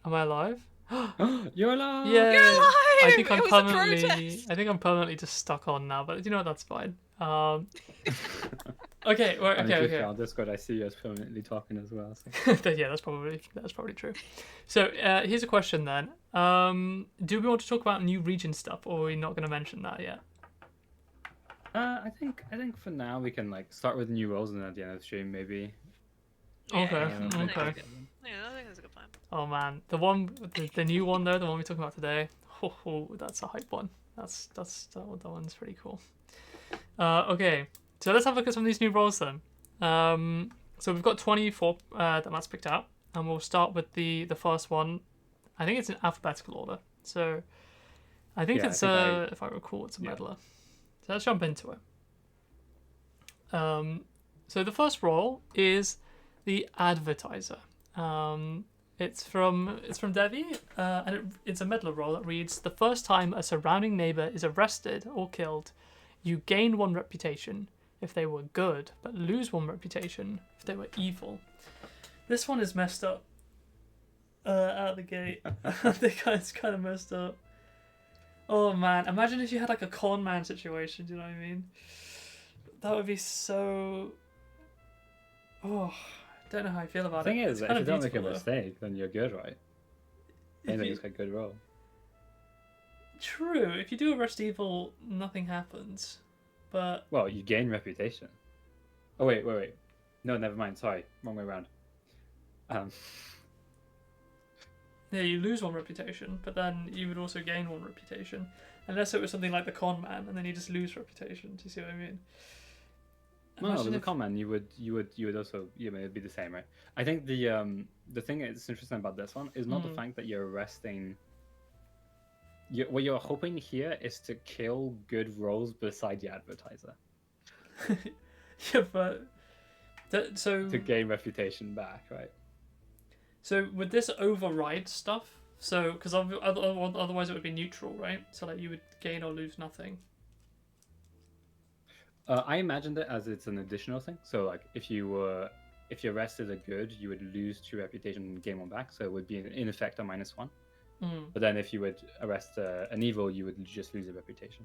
Am I alive? You're alive! You're Yay! I think alive! I'm It was a permanently. protest. I think I'm permanently just stuck on now. But you know what? That's fine. Okay. Well, I mean, okay. to be fair, Okay. on Discord, I see you as permanently talking as well. So. Yeah, that's probably true. So here's a question then. Do we want to talk about new region stuff, or are we not going to mention that yet? I think for now we can like start with new roles and then at the end of the stream maybe Yeah, Okay. yeah, I make think that Okay. that's good. relevant. Yeah, I think that's a good plan. Oh man, the new one though, the one we're talking about today. Oh, that's a hype one. That one's pretty cool. Okay, so let's have a look at some of these new roles then. So we've got 24 that Matt's picked out, and we'll start with the first one. I think it's in alphabetical order. So I think Yeah, it's if I recall, it's a yeah. meddler. So let's jump into it. So the first role is the advertiser. It's from Devi, and it's a meddler role that reads: the first time a surrounding neighbor is arrested or killed, you gain one reputation if they were good, but lose one reputation if they were evil. This one is messed up. Out of the gate, I think it's kind of messed up. Oh man, imagine if you had like a con man situation. Do you know what I mean? That would be so. Oh, I don't know how I feel about The thing it. is, It's if kind you of don't make a beautiful, though. mistake, then you're good, right? I If think you- it's quite a good role. True. If you do arrest evil, nothing happens. But Well, you gain reputation. Oh wait. No, never mind. Sorry, wrong way around. Um, yeah, you lose one reputation, but then you would also gain one reputation, unless it was something like the con man, and then you just lose reputation. Do you see what I mean? no, Imagine with the if- comment, you would also it'd be the same, right? I think the thing that's interesting about this one is not the fact that you're arresting. What you're hoping here is to kill good roles beside the advertiser yeah, but so to gain reputation back, right? so would this override stuff? So because otherwise it would be neutral, right? So like you would gain or lose nothing. I imagined it as it's an additional thing. So like if you arrested a good, you would lose 2 reputation and gain 1 back. So it would be in effect a -1. But then if you would arrest an evil, you would just lose a reputation,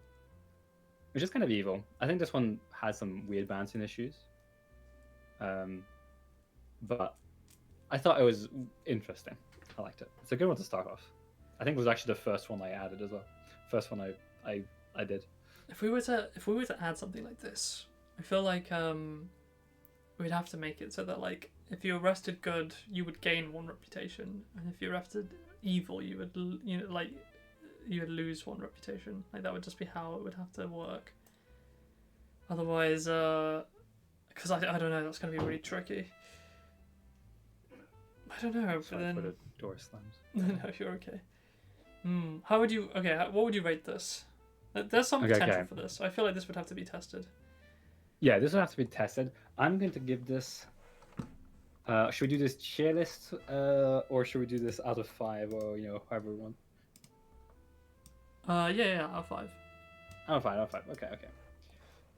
which is kind of evil. I think this one has some weird balancing issues. But I thought it was interesting. I liked it. It's a good one to start off. I think it was actually the first one I added as well. First one I did. If we were to add something like this, I feel like we'd have to make it so that like if you arrested good, you would gain 1 reputation, and if you arrested evil, you would you would lose 1 reputation. Like that would just be how it would have to work. Otherwise, because I don't know, that's gonna be really tricky. I don't know, but Sorry then for the door slams. no, you're okay. How would you? Okay, what would you rate this? There's some Okay, potential okay. for this. I feel like this would have to be tested. Yeah, this will have to be tested. I'm going to give this. Should we do this tier list, or should we do this out of 5, or however we want? Yeah, out of 5. Out of 5. Okay.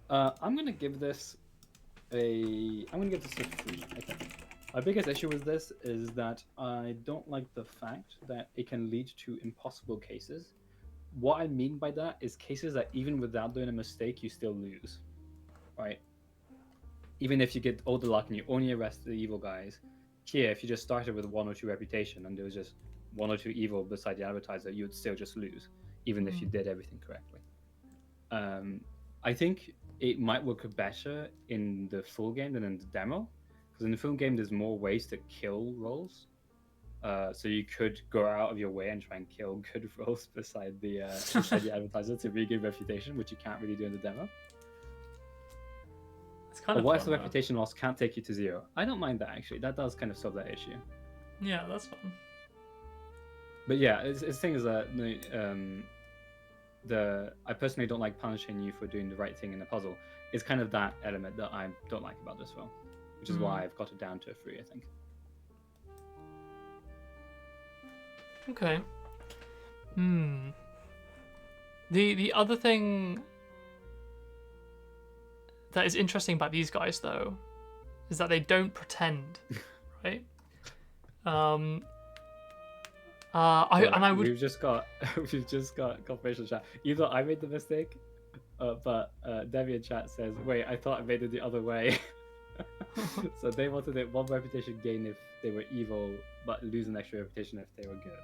I'm gonna give this a 3. I think. My biggest issue with this is that I don't like the fact that it can lead to impossible cases. What I mean by that is cases that even without doing a mistake, you still lose, right? Even if you get all the luck and you only arrest the evil guys, here, if you just started with 1 or 2 reputation and there was just 1 or 2 evil beside the advertiser, you would still just lose, even if you did everything correctly. I think it might work better in the full game than in the demo, because in the full game there's more ways to kill roles. So you could go out of your way and try and kill good roles beside the advertiser to regain reputation, which you can't really do in the demo. It's kind But of what if fun, the though. reputation loss can't take you to 0? I don't mind that, actually. That does kind of solve that issue. Yeah, that's fun. But yeah, the thing is that I personally don't like punishing you for doing the right thing in the puzzle. It's kind of that element that I don't like about this film, which is why I've got it down to a 3, I think. Okay. The other thing that is interesting about these guys, though, is that they don't pretend, right? I would. We've just got confirmation chat. Either I made the mistake, but Deviant chat says, "Wait, I thought I made it the other way." So they wanted it 1 reputation gain if they were evil, but lose an extra reputation if they were good.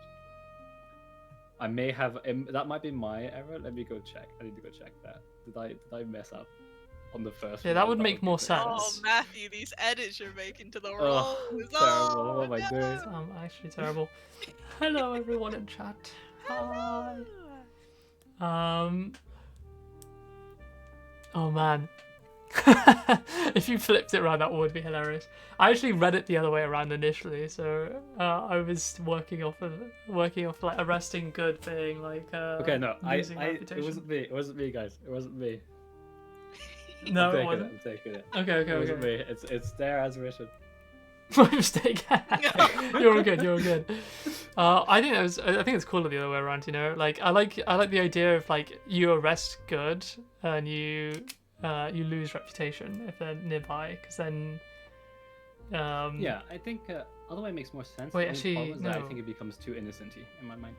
I may have that might be my error. Let me go check. I need to go check that. Did I mess up on the first? Yeah, that would make more good. sense. Oh, Matthew, these edits you're making to the Oh, rolls. terrible. Oh, What am I doing? I'm actually terrible. Hello, everyone in chat. Hi. Oh man. If you flipped it around, that would be hilarious. I actually read it the other way around initially, so I was working off like arresting good being like Okay, no, losing it reputation. wasn't me. It wasn't me, guys. It wasn't me. No, I'm it taking wasn't. I'm taking it. Okay, It wasn't okay. me. It's there as written. My mistake. You're all good. You're all good. I think it's cooler the other way around. You know, like I like the idea of like you arrest good and you lose reputation if they're nearby, because then. Yeah, I think other way makes more sense. Wait, The only problem actually, is that I no. think it becomes too innocent-y in my mind.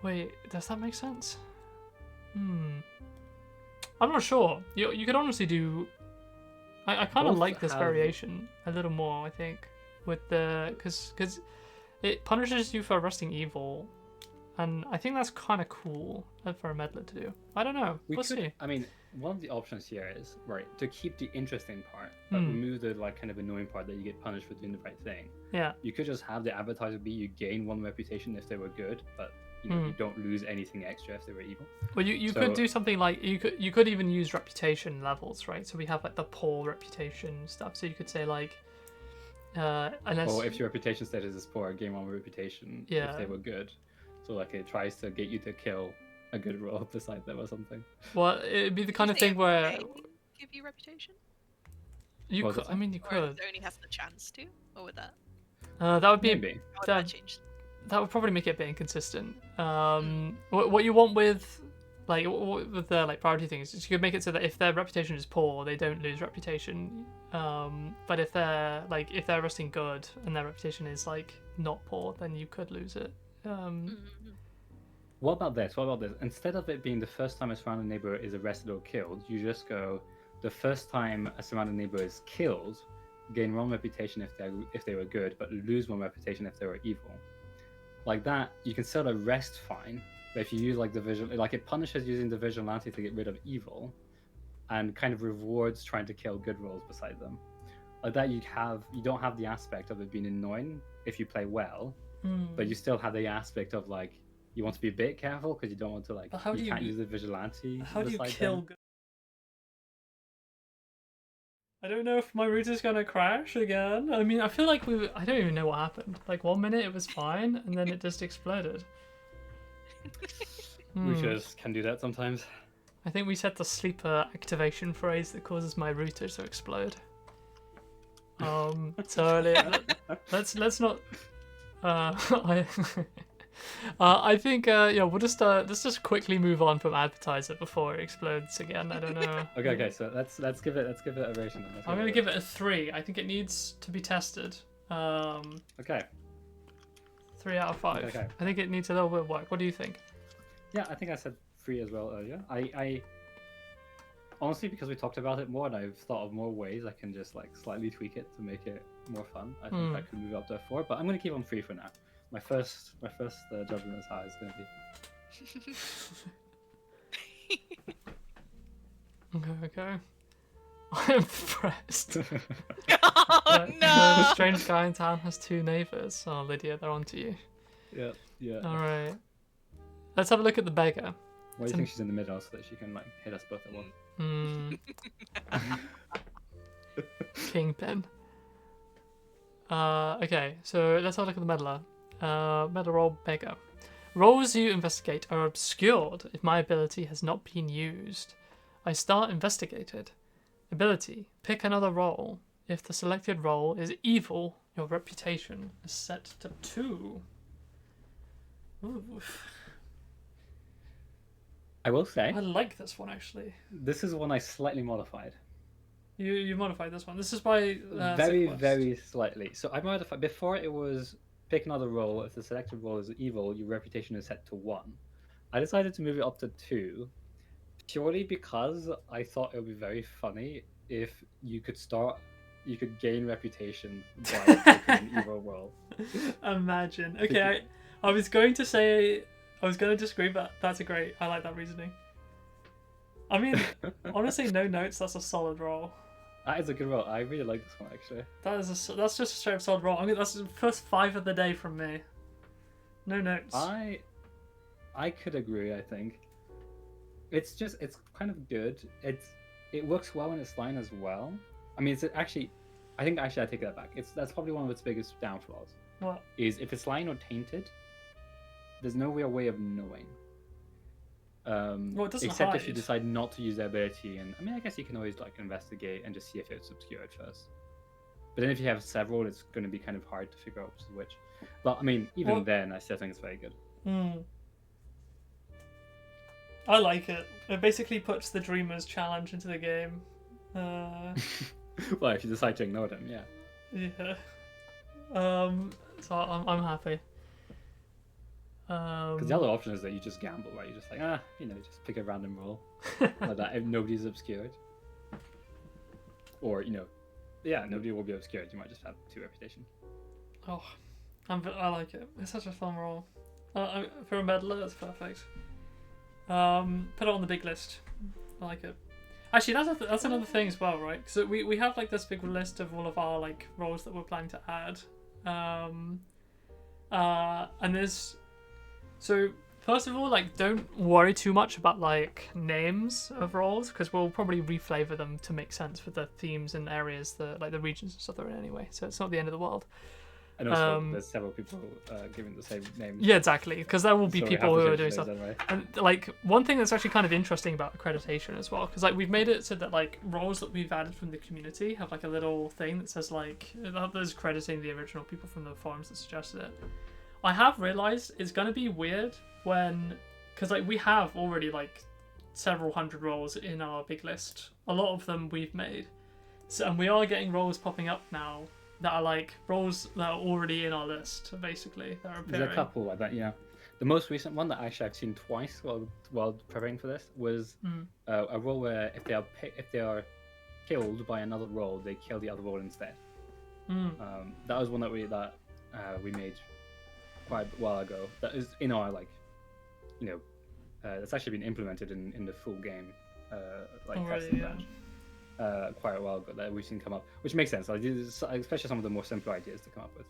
Wait, does that make sense? I'm not sure. You could honestly do. I kind of Both like this have- variation a little more. I think with the because it punishes you for arresting evil, and I think that's kind of cool for a meddler to do. I don't know. We We'll could, see. I mean, one of the options here is right to keep the interesting part, but remove the like kind of annoying part that you get punished for doing the right thing. Yeah. You could just have the advertiser be you gain 1 reputation if they were good, but you don't lose anything extra if they were evil. Well, you So- could do something like you could even use reputation levels, right? So we have like the poor reputation stuff. So you could say like, unless Or if your reputation status is poor, gain 1 reputation Yeah. if they were good. So like it tries to get you to kill a good roll beside them or something. well, it'd be the kind of Do you thing think where every game give you reputation, you What could. was I mean, you or could. it only has the chance to, or would that? That would be Maybe. How would that, that change? that would probably make it a bit inconsistent. What you want with with the like priority things is you could make it so that if their reputation is poor, they don't lose reputation. But if they're arresting good and their reputation is like not poor, then you could lose it. What about this? Instead of it being the first time a surrounding neighbor is arrested or killed, you just go the first time a surrounding neighbor is killed, gain 1 reputation if they were good, but lose 1 reputation if they were evil. Like that, you can still arrest fine, but if you use like it punishes using the vigilante to get rid of evil, and kind of rewards trying to kill good rolls beside them. Like that, you don't have the aspect of it being annoying if you play well, but you still have the aspect of like you want to be a bit careful because you don't want to like But how do you you- can't use the vigilante. How do you beside kill? them. I don't know if my router's gonna crash again. I mean, I feel like I don't even know what happened. Like 1 minute it was fine, and then it just exploded. We just can do that sometimes. I think we set the sleeper activation phrase that causes my router to explode. So let's not. I think we'll just let's just quickly move on from advertiser before it explodes again. I don't know. Okay. So let's give it a rating. Then. I'm gonna give it a 3. I think it needs to be tested. Okay. 3 out of 5. Okay. I think it needs a little bit of work. What do you think? Yeah, I think I said 3 as well earlier. I honestly, because we talked about it more, and I've thought of more ways I can just like slightly tweak it to make it more fun. I think I could move up to a 4, but I'm gonna keep on 3 for now. My first judgment is how it's gonna be. Okay. I'm impressed. Oh The no! strange guy in town has 2 neighbors. Oh, Lydia, they're on to you. Yeah. All right. Let's have a look at the beggar. Why do you think she's in the middle so that she can like hit us both at once? Kingpin. Okay, so let's have a look at the meddler. Meddler roll beggar. Roles you investigate are obscured if my ability has not been used. I start investigated. Ability. Pick another role. If the selected role is evil, your reputation is set to 2. Ooh. I will say I like this one actually. this is one I slightly modified. You modified this one. This is by Very Sequest. very slightly. So I modified before it was pick another role. If the selected role is evil, your reputation is set to 1. I decided to move it up to 2, purely because I thought it would be very funny if you could gain reputation by picking an evil role. Imagine. Okay, I was going to say, I was going to disagree, but that's I like that reasoning. I mean, honestly, no notes, that's a solid roll. That is a good role. I really like this one, actually. That's just a straight up solid roll. I mean, that's the first 5 of the day from me. No notes. I could agree, I think. It's kind of good. It works well in its line as well. I mean, I take that back. That's probably one of its biggest downfalls. What? Is if it's line or tainted, there's no real way of knowing. Well, it doesn't except hide. if you decide not to use the ability, and I mean, I guess you can always like investigate and just see if it's obscured first. But then if you have several, it's going to be kind of hard to figure out which is which. But I mean, even then, I still think it's very good. I like it. It basically puts the Dreamers challenge into the game. Well, if you decide to ignore them, yeah. Yeah. So I'm happy. Because the other option is that you just gamble, right? You're just like, just pick a random roll like that if nobody's obscured. Or, nobody will be obscured. You might just have 2 reputation. Oh, I like it. It's such a fun roll. For a meddler, it's perfect. Put it on the big list. I like it. Actually, that's another thing as well, right? Because we have like this big list of all of our like roles that we're planning to add. And there's so first of all, like, don't worry too much about like names of roles, because we'll probably reflavor them to make sense for the themes and areas that like the regions and stuff they're in anyway. So it's not the end of the world. And also, there's several people giving the same name. Yeah, exactly, because there will be So we people have to who are change doing those stuff. anyway. And like one thing that's actually kind of interesting about accreditation as well, because like we've made it so that like roles that we've added from the community have like a little thing that says like there's crediting the original people from the forums that suggested it. I have realized it's gonna be weird because like we have already like several hundred roles in our big list. A lot of them we've made, and we are getting roles popping up now that are like roles that are already in our list, basically. That are appearing. There's a couple like that, yeah. The most recent one that actually I've seen twice while preparing for this was a role where if they are killed by another role, they kill the other role instead. That was one that we made quite a while ago. That is in our that's actually been implemented in the full game, testing branch. Quite a while ago that we've seen come up, which makes sense. Like, especially some of the more simple ideas to come up with.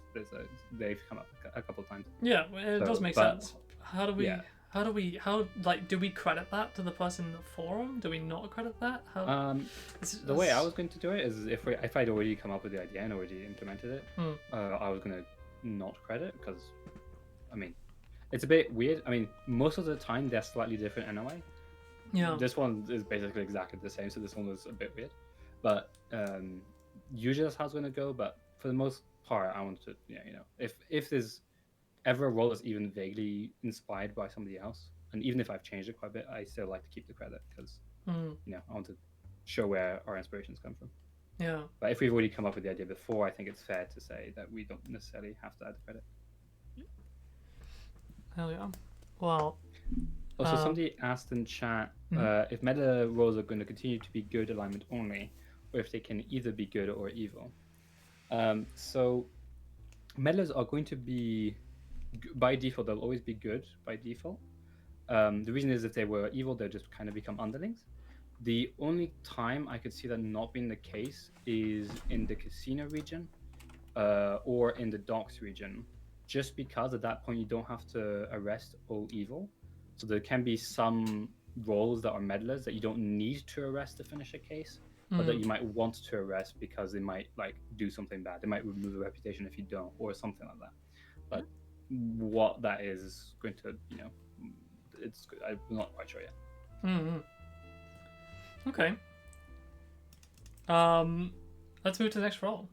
They've come up a couple of times. Yeah, it does make sense. How do we credit that to the person in the forum? Do we not credit that? The way I was going to do it is if I'd already come up with the idea and already implemented it, I was going to not credit, because I mean it's a bit weird. I mean, most of the time they're slightly different anyway. Yeah. This one is basically exactly the same, so this one was a bit weird. But usually that's how it's going to go. But for the most part, I want to, if there's ever a role that's even vaguely inspired by somebody else, and even if I've changed it quite a bit, I still like to keep the credit, because I want to show where our inspirations come from. Yeah. But if we've already come up with the idea before, I think it's fair to say that we don't necessarily have to add the credit. Hell yeah. Well. Also, somebody asked in chat if meta roles are going to continue to be good alignment only, or if they can either be good or evil. So, metas are going to be, by default, they'll always be good by default. The reason is if they were evil, they'll just kind of become underlings. The only time I could see that not being the case is in the casino region or in the docks region, just because at that point you don't have to arrest all evil. So there can be some roles that are meddlers that you don't need to arrest to finish a case, but that you might want to arrest because they might do something bad. They might remove a reputation if you don't, or something like that. But what that is going to, I'm not quite sure yet. Okay. Let's move to the next role.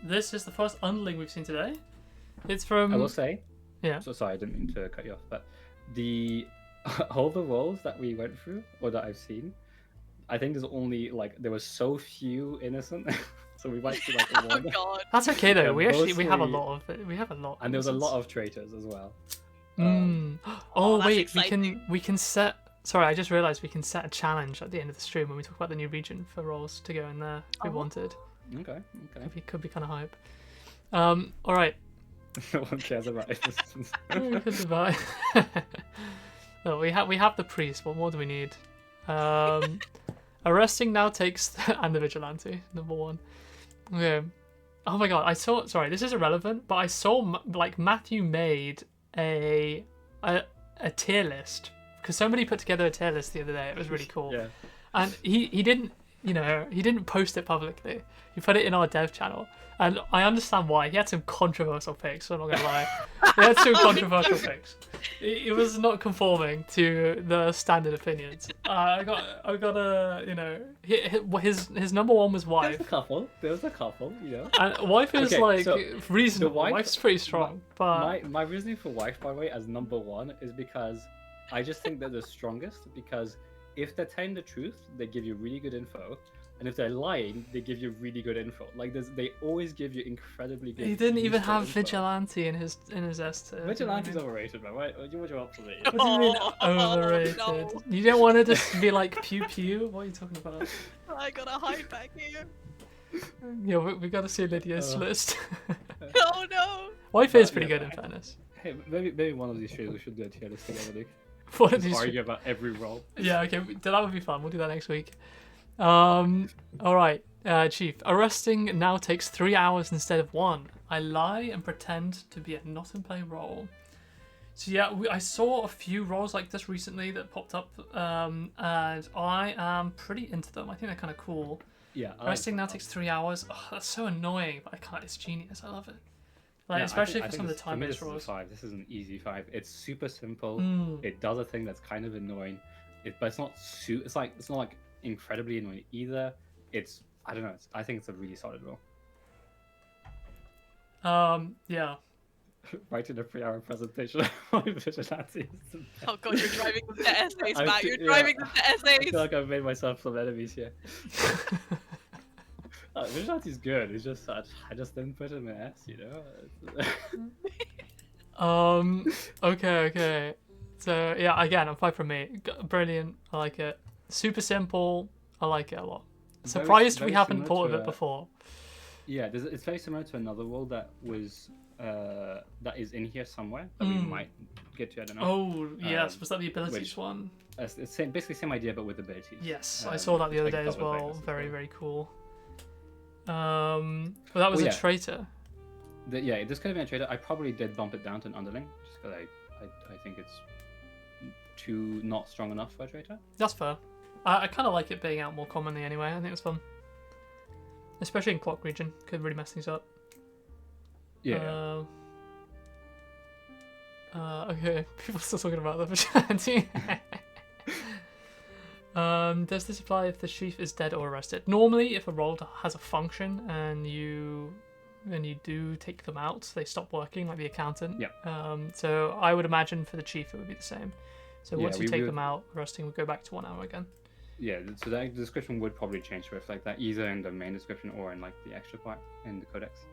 This is the first underling we've seen today. It's from. I will say. Yeah. So sorry, I didn't mean to cut you off, but all the roles that we went through, or that I've seen, I think there's only like there was so few innocent, so we might see like Oh one. god. That's okay though. Yeah, we have a mostly- lot of it. We have a lot. And there was a innocents. lot of traitors as well. Mm. Oh, Oh that's wait, exciting. we can set. Sorry, I just realised we can set a challenge at the end of the stream when we talk about the new region for roles to go in there if we Oh. wanted. Okay, okay. Could be kind of hype. All right. No one cares about innocence. Goodbye. No, we have the priest. What more do we need? Arresting now takes and the vigilante number 1. Okay. Oh my god, I saw. Sorry, this is irrelevant, but I saw like Matthew made a tier list because somebody put together a tier list the other day. It was really cool. Yeah. And he didn't, he didn't post it publicly. He put it in our dev channel. And I understand why. He had some controversial picks, so I'm not going to lie. He had some controversial picks. It was not conforming to the standard opinions. I got his number 1 was There was wife. a couple. There was a couple, you know. And wife is Okay, like so reasonable. wife- Wife's pretty strong. But My reasoning for wife, by the way, as number 1 is because I just think they're the strongest. Because if they're telling the truth, they give you really good info, and if they're lying, they give you really good info. Like they always give you incredibly good. he didn't even useful have info. vigilante in his S tier. Vigilante's overrated, man. What you up to me? What do you mean Oh, overrated? no. You don't want to just be like pew pew? What are you talking about? I gotta hide back here. Yeah, we got to see Lydia's list. Oh no. Wife is But, pretty yeah, good in but- fairness. Hey, maybe one of these shows we should do a tier list together, Luke. What did Just you argue about every role. Yeah, okay, that would be fun. We'll do that next week. All right, Chief. Arresting now takes 3 hours instead of 1. I lie and pretend to be a not in play role. So yeah, I saw a few roles like this recently that popped up, and I am pretty into them. I think they're kind of cool. Yeah. Arresting now takes 3 hours. Oh, that's so annoying, but I can't. It's genius. I love it. Like Yeah, especially I for think some of the this- for me, time-based this is a roles. 5. This is an easy 5. It's super simple. Mm. It does a thing that's kind of annoying. But it's not it's not like incredibly annoying either. It's I don't know. I think it's a really solid role. Yeah. Right in a 3-hour presentation of my vigilante. Oh god, you're driving them to essays, I Matt. fe- You're yeah. driving them to I essays. feel like I've made myself some enemies here. Vigilante's good. It's just I just didn't put him in S, you know. Okay. So yeah, again, a 5 from me. Brilliant. I like it. Super simple. I like it a lot. Very- Surprised we very haven't similar thought to of it before. Yeah, it's very similar to another role that was that is in here somewhere that we might get to. I don't know. Oh yes, Um, was that the abilities which- one? It's basically same idea but with abilities. Yes, I Um, saw that the other I day as thought was well. nice Very well. very cool. Well, that was Well, a yeah. traitor. Yeah, this could have been a trader. I probably did bump it down to an underling just because I think it's too not strong enough for a traitor. That's fair. I kind of like it being out more commonly anyway. I think it's fun, especially in clock region. Could really mess things up. Yeah. Okay, people still talking about the vigilante. Does this apply if the chief is dead or arrested? Normally, if a role has a function and you do take them out, they stop working, like the accountant. Yeah. So I would imagine for the chief it would be the same. So Yeah, once you we take would- them out, arresting would go back to 1 hour again. Yeah, so the description would probably change to reflect that either in the main description or in like the extra part in the codex.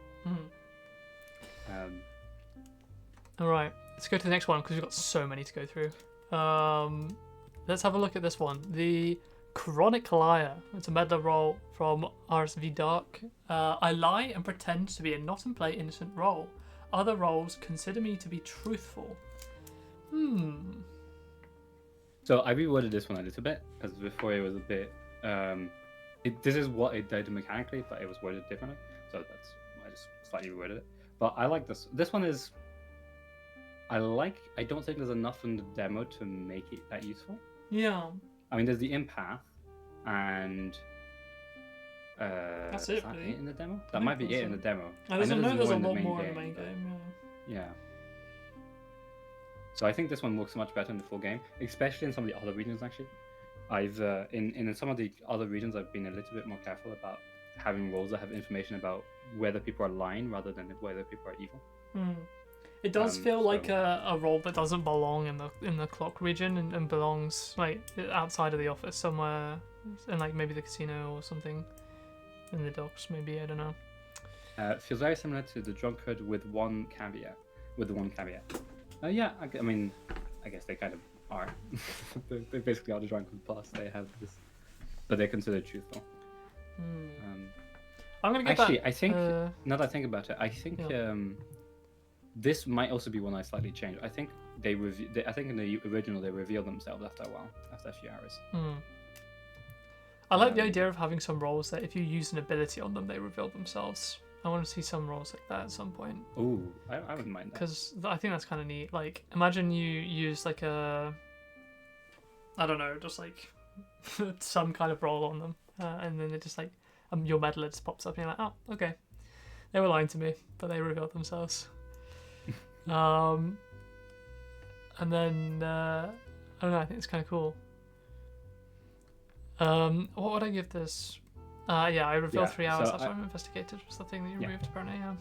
All right, let's go to the next one because we've got so many to go through. Let's have a look at this one. The Chronic Liar. It's a meddler role from RSV Dark. I lie and pretend to be a not in play innocent role. Other roles consider me to be truthful. So I reworded this one a little bit because before it was a bit. This is what it did mechanically, but it was worded differently. So I just slightly reworded it. But I like this. This one is. I don't think there's enough in the demo to make it that useful. Yeah. I mean, there's the impath, and That's is it, that really. in the demo? I That might be think it in so. the demo. There's a know lot in the more main in the main but- game. Yeah. So I think this one works much better in the full game, especially in some of the other regions. Actually, I've in some of the other regions I've been a little bit more careful about having roles that have information about whether people are lying rather than whether people are evil. It does feel like so- a role that doesn't belong in the clock region and belongs like outside of the office somewhere, in like maybe the casino or something, in the docks maybe, I don't know. Feels very similar to the drunkard with one caveat. With the one caveat. Yeah, I mean, I guess they kind of are. they basically are the drunkard plus they have this, but they're considered truthful. I'm gonna get Actually, that. I think now that I think about it, I think Yeah. this might also be one I slightly changed. I think I think in the original they reveal themselves after a while, after a few hours. I like the idea of having some roles that if you use an ability on them, they reveal themselves. I want to see some roles like that at some point. Ooh, I wouldn't mind that. Because I think that's kind of neat. Like, imagine you use like I don't know, just like some kind of role on them, and then it just like your medal just pops up, and you're like, oh, okay, they were lying to me, but they revealed themselves. And then I don't know. I think it's kind of cool. What would I give this? Yeah, I revealed 3 hours so after I'm investigated. Was the thing that you removed apparently? Yeah.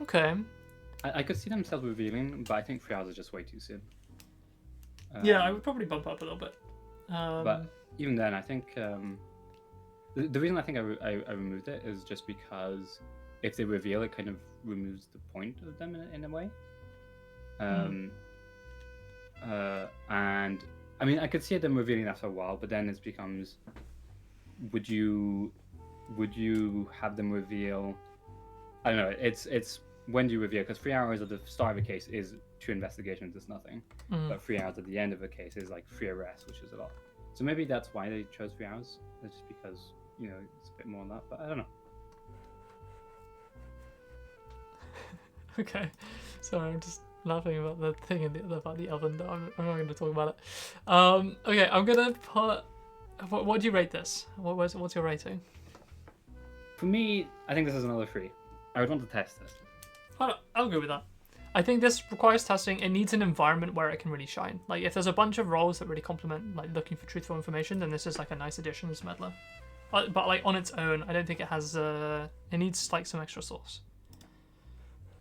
Okay. I could see themselves revealing, but I think 3 hours is just way too soon. Yeah, I would probably bump up a little bit. But even then, I think the reason I think I removed it is just because if they reveal, it kind of removes the point of them in a way. And I mean, I could see them revealing after a while, but then it becomes, would you have them reveal? I don't know. It's when do you reveal? Because 3 hours at the start of a case is 2 investigations, it's nothing. But 3 hours at the end of a case is like 3 arrests, which is a lot. So maybe that's why they chose 3 hours. It's just because it's a bit more than that. But I don't know. Okay, sorry, I'm just laughing about the thing about the oven. I'm not going to talk about it. Okay, I'm gonna put. What do you rate this? What's your rating? For me, I think this is another 3. I would want to test this. I'll go with that. I think this requires testing. It needs an environment where it can really shine. Like if there's a bunch of roles that really complement like looking for truthful information, then this is like a nice addition as Meddler. But like on its own, I don't think it has. It needs like some extra sauce.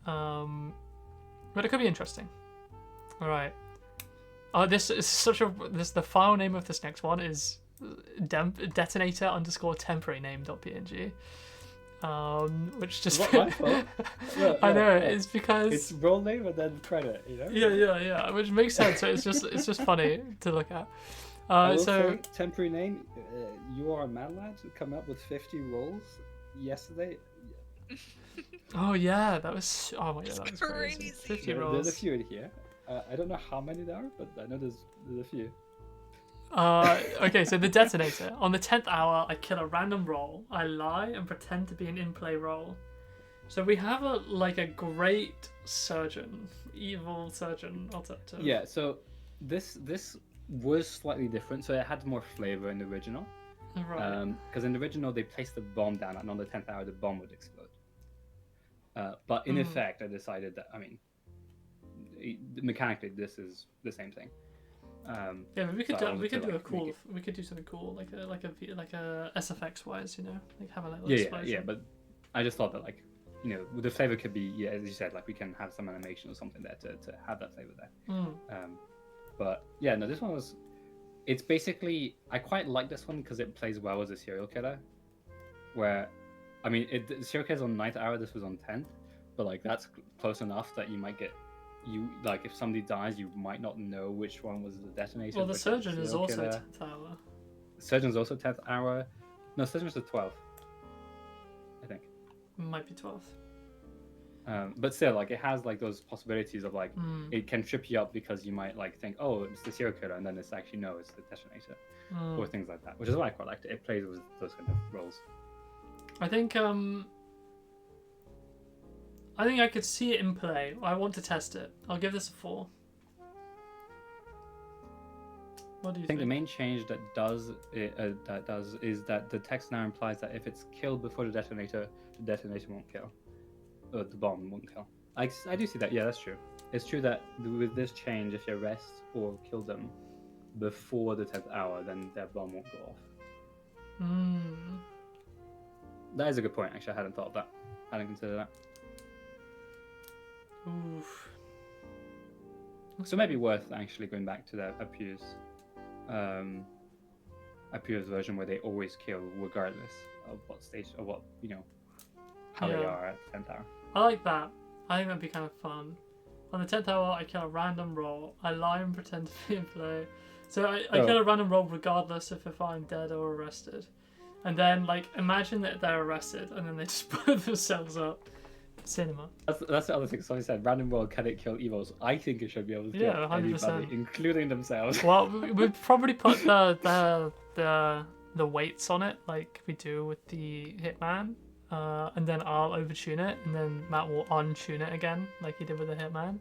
But it could be interesting. All right. This is such a. The file name of this next one is detonator _ temporary name.png. Which just I know it's because it's role name and then credit, yeah, which makes sense. So it's just funny to look at. So temporary name, you are a mad lad who come up with 50 roles yesterday. Oh yeah, that was that was crazy. 50 rolls. There's a few in here. I don't know how many there are, but I know there's a few. Okay, so the detonator. On the 10th hour, I kill a random roll. I lie and pretend to be an in-play roll. So we have a great surgeon, evil surgeon. Yeah. So this was slightly different. So it had more flavor in the original. Right. Because in the original they placed the bomb down, and on the 10th hour the bomb would explode. But in effect, I decided that mechanically this is the same thing. Yeah, but we could do something cool like a SFX wise, like have a little explosion. Yeah. But I just thought that the flavor could be as you said, like we can have some animation or something there to have that flavor there. But yeah, no, this one was. It's basically I quite like this one because it plays well as a serial killer, where. I mean, the serial killer's on 9th hour. This was on 10th, but that's close enough that you might get if somebody dies, you might not know which one was the detonator. Well, the surgeon is also 10th hour. Surgeon's also 10th hour. No, surgeon's the 12th. I think. Might be 12th. But still, it has those possibilities of it can trip you up because you might think, oh, it's the serial killer, and then it's actually no, it's the detonator, or things like that. Which is why I quite liked it. It plays with those kind of roles. I think I could see it in play. I want to test it. I'll give this a 4. What do you think? I think the main change that does is that the text now implies that if it's killed before the detonator won't kill. Or the bomb won't kill. I do see that. Yeah, that's true. It's true that with this change, if you arrest or kill them before the 10th hour, then their bomb won't go off. That is a good point, actually. I hadn't thought of that. I hadn't considered that. Oof. So maybe worth actually going back to that Appius version where they always kill regardless of what stage or what how they Yeah. are at the 10th hour. I like that. I think that'd be kind of fun. On the 10th hour, I kill a random roll. I lie and pretend to be in play. So I kill a random roll regardless of if I'm dead or arrested. And then, like, imagine that they're arrested and then they just blow themselves up. Cinema. That's the other thing. So I said, random world, can it kill evils? I think it should be able to kill Yeah, 100%. anybody, including themselves. Well, we'd probably put the weights on it like we do with the Hitman. And then I'll overtune it, and then Matt will untune it again, like he did with the Hitman.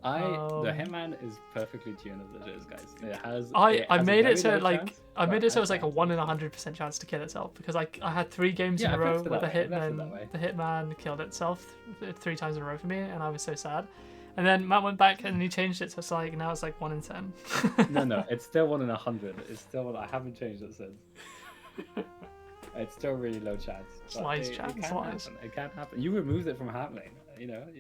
The Hitman is perfectly tuned as it is, guys. It has. I made it so low like chance, I made but it so it was has like a chance. 1 in 100% chance to kill itself because I had 3 games in Yeah, a I row left it where the that way. I left it that Hitman way. the Hitman killed itself 3 times in a row for me, and I was so sad. And then Matt went back and he changed it, so it's like now it's like 1 in 10. No, it's still 1 in 100. It's still I haven't changed it since. It's still really low chance. but Slice, it chat, can slice. happen. It can happen. You removed it from happening.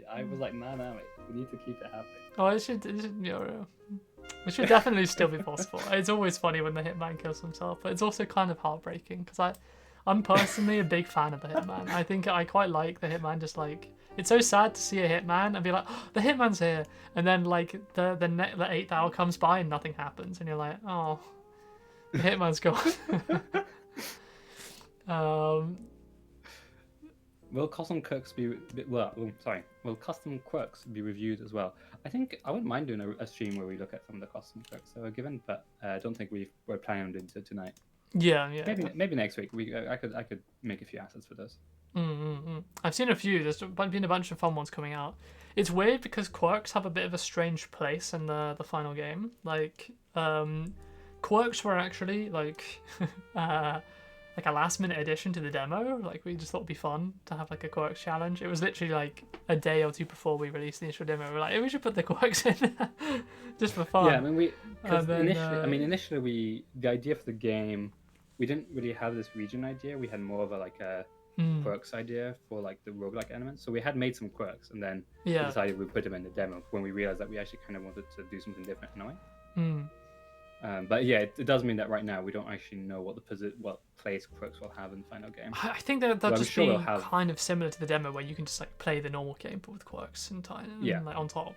I was like, nah, mate. We need to keep it happening. Oh, it should definitely still be possible. It's always funny when the Hitman kills himself, but it's also kind of heartbreaking because I'm personally a big fan of the Hitman. I think I quite like the Hitman. Just like it's so sad to see a Hitman and be like, oh, the Hitman's here, and then like the 8th hour comes by and nothing happens, and you're like, oh, the Hitman's gone. Will custom quirks Will custom quirks be reviewed as well? I think I wouldn't mind doing a stream where we look at some of the custom quirks that were given, but I don't think we're planning on doing it tonight. Yeah. Maybe next week. I could make a few assets for this. I've seen a few. There's been a bunch of fun ones coming out. It's weird because quirks have a bit of a strange place in the final game. Like, quirks were actually like like a last minute addition to the demo. Like we just thought it'd be fun to have like a quirks challenge. It was literally like a day or 2 before we released the initial demo. We were like, hey, we should put the quirks in just for fun. Yeah, I mean Initially, the idea for the game, we didn't really have this region idea. We had more of a quirks idea for like the roguelike elements. So we had made some quirks, and then we decided we'd put them in the demo when we realized that we actually kind of wanted to do something different in a way. But yeah, it does mean that right now we don't actually know what place quirks will have in the final game. I think they'll just sure be we'll have... kind of similar to the demo where you can just like play the normal game but with quirks and like on top.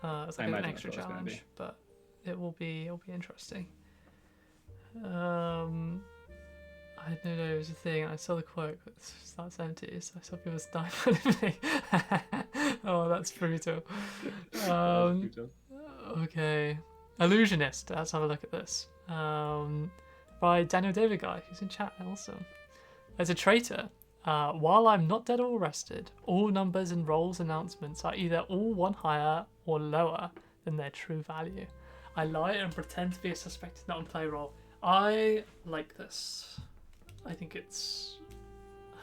It's like an extra challenge, but it'll be interesting. I didn't know it was a thing. I saw the quirk that starts empty, so I saw people die. Oh, that's brutal. Okay. Illusionist. Let's have a look at this. By Daniel David Guy, who's in chat also. As a traitor, while I'm not dead or arrested, all numbers and rolls announcements are either all 1 higher or lower than their true value. I lie and pretend to be a suspected not on play roll. I like this. I think it's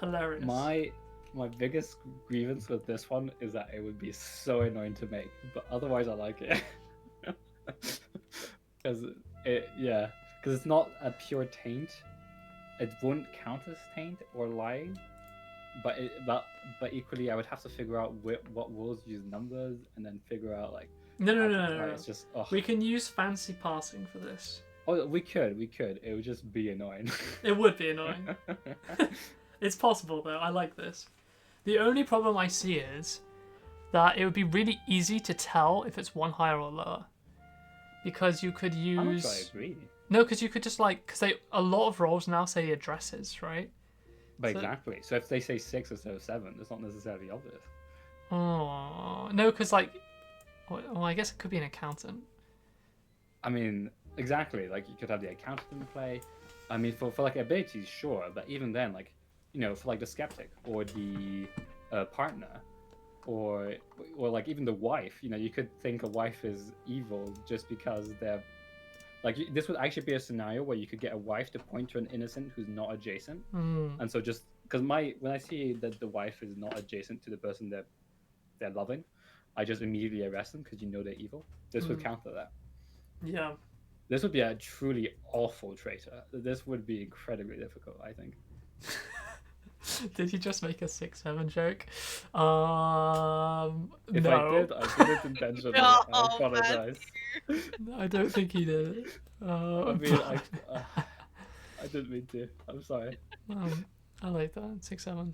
hilarious. My biggest grievance with this one is that it would be so annoying to make, but otherwise I like it. Because it's not a pure taint. It won't count as taint or lying, but equally I would have to figure out what rules use numbers and then figure out like no. It's just we can use fancy passing for this. Oh, we could. It would just be annoying. It would be annoying. It's possible though. I like this. The only problem I see is that it would be really easy to tell if it's 1 higher or lower. Because you could use... I'm not sure I agree. No, because you could just because a lot of roles now say addresses, right? But exactly. So if they say 6 instead of 7, it's not necessarily obvious. Oh, no, because well, I guess it could be an accountant. I mean, exactly. Like you could have the accountant in play. I mean, for like abilities, sure, but even then, like for like the skeptic or the partner. Or like even the wife, you could think a wife is evil just because they're like this would actually be a scenario where you could get a wife to point to an innocent who's not adjacent, and so just because when I see that the wife is not adjacent to the person they're loving, I just immediately arrest them because they're evil. This would counter that. Yeah. This would be a truly awful traitor. This would be incredibly difficult, I think. Did you just make a 6-7 joke? If No. I did it intentionally. No, I apologize. I don't think he did. I mean, I didn't mean to. I'm sorry. I like that 6-7.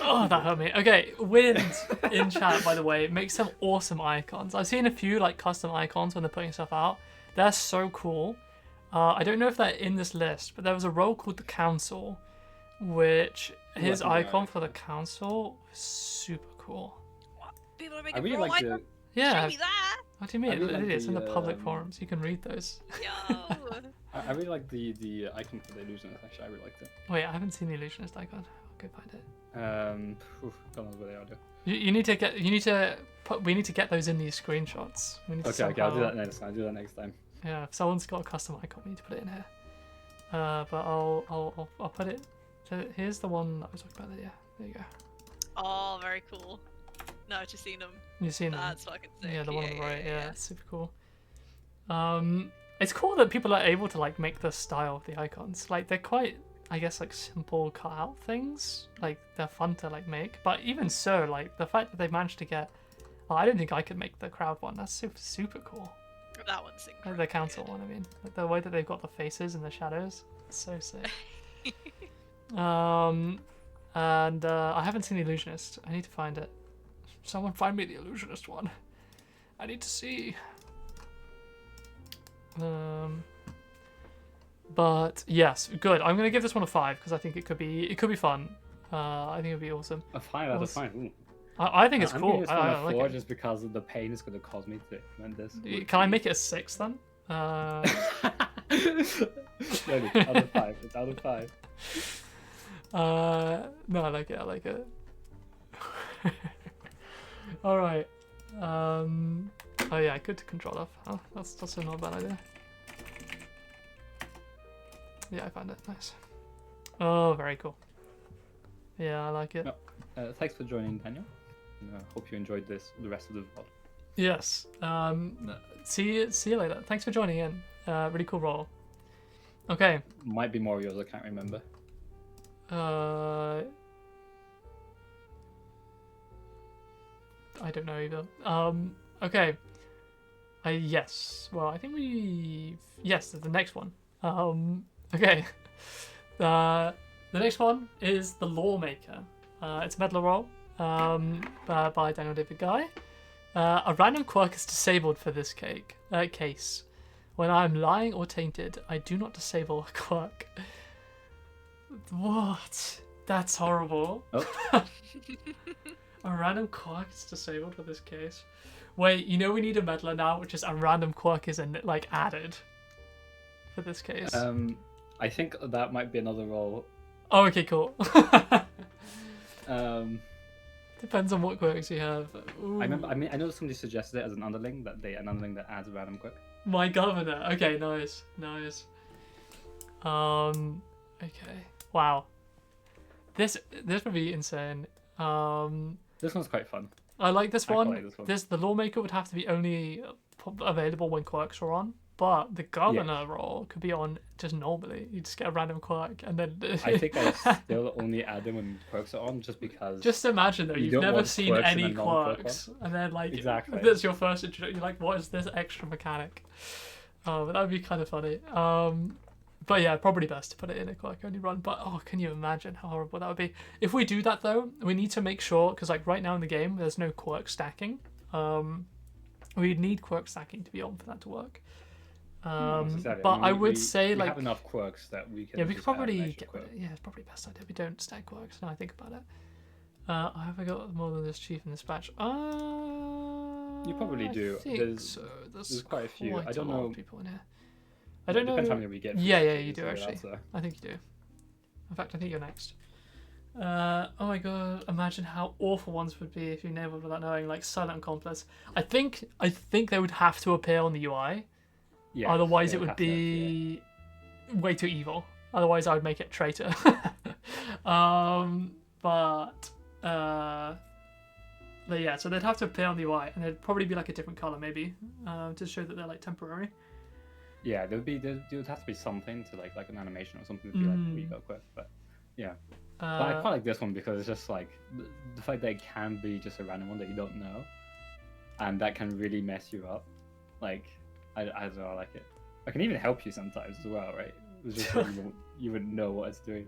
Oh, that hurt me. Okay, Wind in chat, by the way, makes some awesome icons. I've seen a few like custom icons when they're putting stuff out. They're so cool. I don't know if they're in this list, but there was a role called the Council, which his Ooh, I think icon I for the Council was super cool. People are I making really raw like icons. the. Yeah. Show me that. What do you mean? I really like It's in the public the, forums. You can read those. Yo. I really like the icon for the illusionist. Actually, I really liked it. Wait, I haven't seen the illusionist icon. I'll go find it. Don't know where they are. Though. You need to get. You need to put. We need to get those in these screenshots. We need to Okay, I'll do somehow- that next time. I'll do that next time. Yeah, if someone's got a custom icon, we need to put it in here. But I'll put it. So here's the one that I was talking about. Yeah, there you go. Oh, very cool. No, I've just seen them. You've seen them. That's fucking sick. Yeah, the one on the right. Yeah, it's super cool. It's cool that people are able to like make the style of the icons. Like they're quite, I guess, like simple cutout things. Like they're fun to like make. But even so, like the fact that they've managed to get. Well, I don't think I could make the crowd one. That's super cool. That one's Like incredible. the council one, I mean, like the way that they've got the faces and the shadows, it's so sick. And I haven't seen the illusionist. I need to find it. Someone find me the illusionist one. I need to see. But yes, good. I'm gonna give this one a 5 because I think it could be fun. I think it'd be awesome. A 5 out of 5. Ooh. I think it's I'm cool. giving this one I a like 4 it. just because of the pain it's going to cause me to implement this. Can I make it a 6 then? Maybe. Out of 5. It's out of 5. No, I like it. I like it. All right. Oh yeah, good to control F. Oh, that's also not a bad idea. Yeah, I found it. Nice. Oh, very cool. Yeah, I like it. No. Thanks for joining, Daniel. Hope you enjoyed the rest of the VOD. Yes. See you later. Thanks for joining in. Really cool role. Okay. Might be more of yours. I can't remember. I don't know either. Okay. Yes. Well, I think yes, the next one. Okay. The next one is the Lawmaker. It's a meddler role. By Daniel David Guy. A random quirk is disabled for this case. When I am lying or tainted, I do not disable a quirk. What? That's horrible. Oh. A random quirk is disabled for this case. Wait, you know we need a meddler now, which is a random quirk is like added for this case. I think that might be another role. Oh, okay, cool. Depends on what quirks you have. Ooh. I know somebody suggested it as an underling that adds a random quirk. My governor. Okay, nice. Okay. Wow. This would be insane. This one's quite fun. I like this I one. quite like this one. The lawmaker would have to be only available when quirks are on, but the governor role could be on just normally. You just get a random quirk, and then. I think I still only add them when quirks are on, just because. Just imagine though, You you've don't never want seen quirks in any a non-quirk quirks, and then like Exactly. that's your first introduction. You're like, what is this extra mechanic? But that would be kind of funny. But yeah, probably best to put it in a quirk only run. But oh, can you imagine how horrible that would be? If we do that though, we need to make sure, because like right now in the game, there's no quirk stacking. We need quirk stacking to be on for that to work. But I would say we like have enough quirks that we can. yeah, we could just add an probably extra get quirk. yeah, it's probably the best idea. We don't stack quirks. Now I think about it. Have I got more than this chief in this batch? You probably do. I think There's- so. there's quite a few. I don't lot know- of people in here. I don't know. Depends how many we get. Yeah, for you do figure actually. out, so. I think you do. In fact, I think you're next. Oh my god! Imagine how awful ones would be if you enabled without knowing, like silent accomplice. I think they would have to appear on the UI. Yeah, Otherwise, yeah, it would have to have, be way too evil. Otherwise, I would make it traitor. But yeah, so they'd have to appear on the UI, and they'd probably be like a different color, maybe, to show that they're like temporary. yeah, there would have to be something to like an animation or something to be like we go quick. But yeah, but I quite like this one because it's just like the fact that it can be just a random one that you don't know, and that can really mess you up. Like I don't know, I like it. I can even help you sometimes as well, right? It's just that you wouldn't know what it's doing.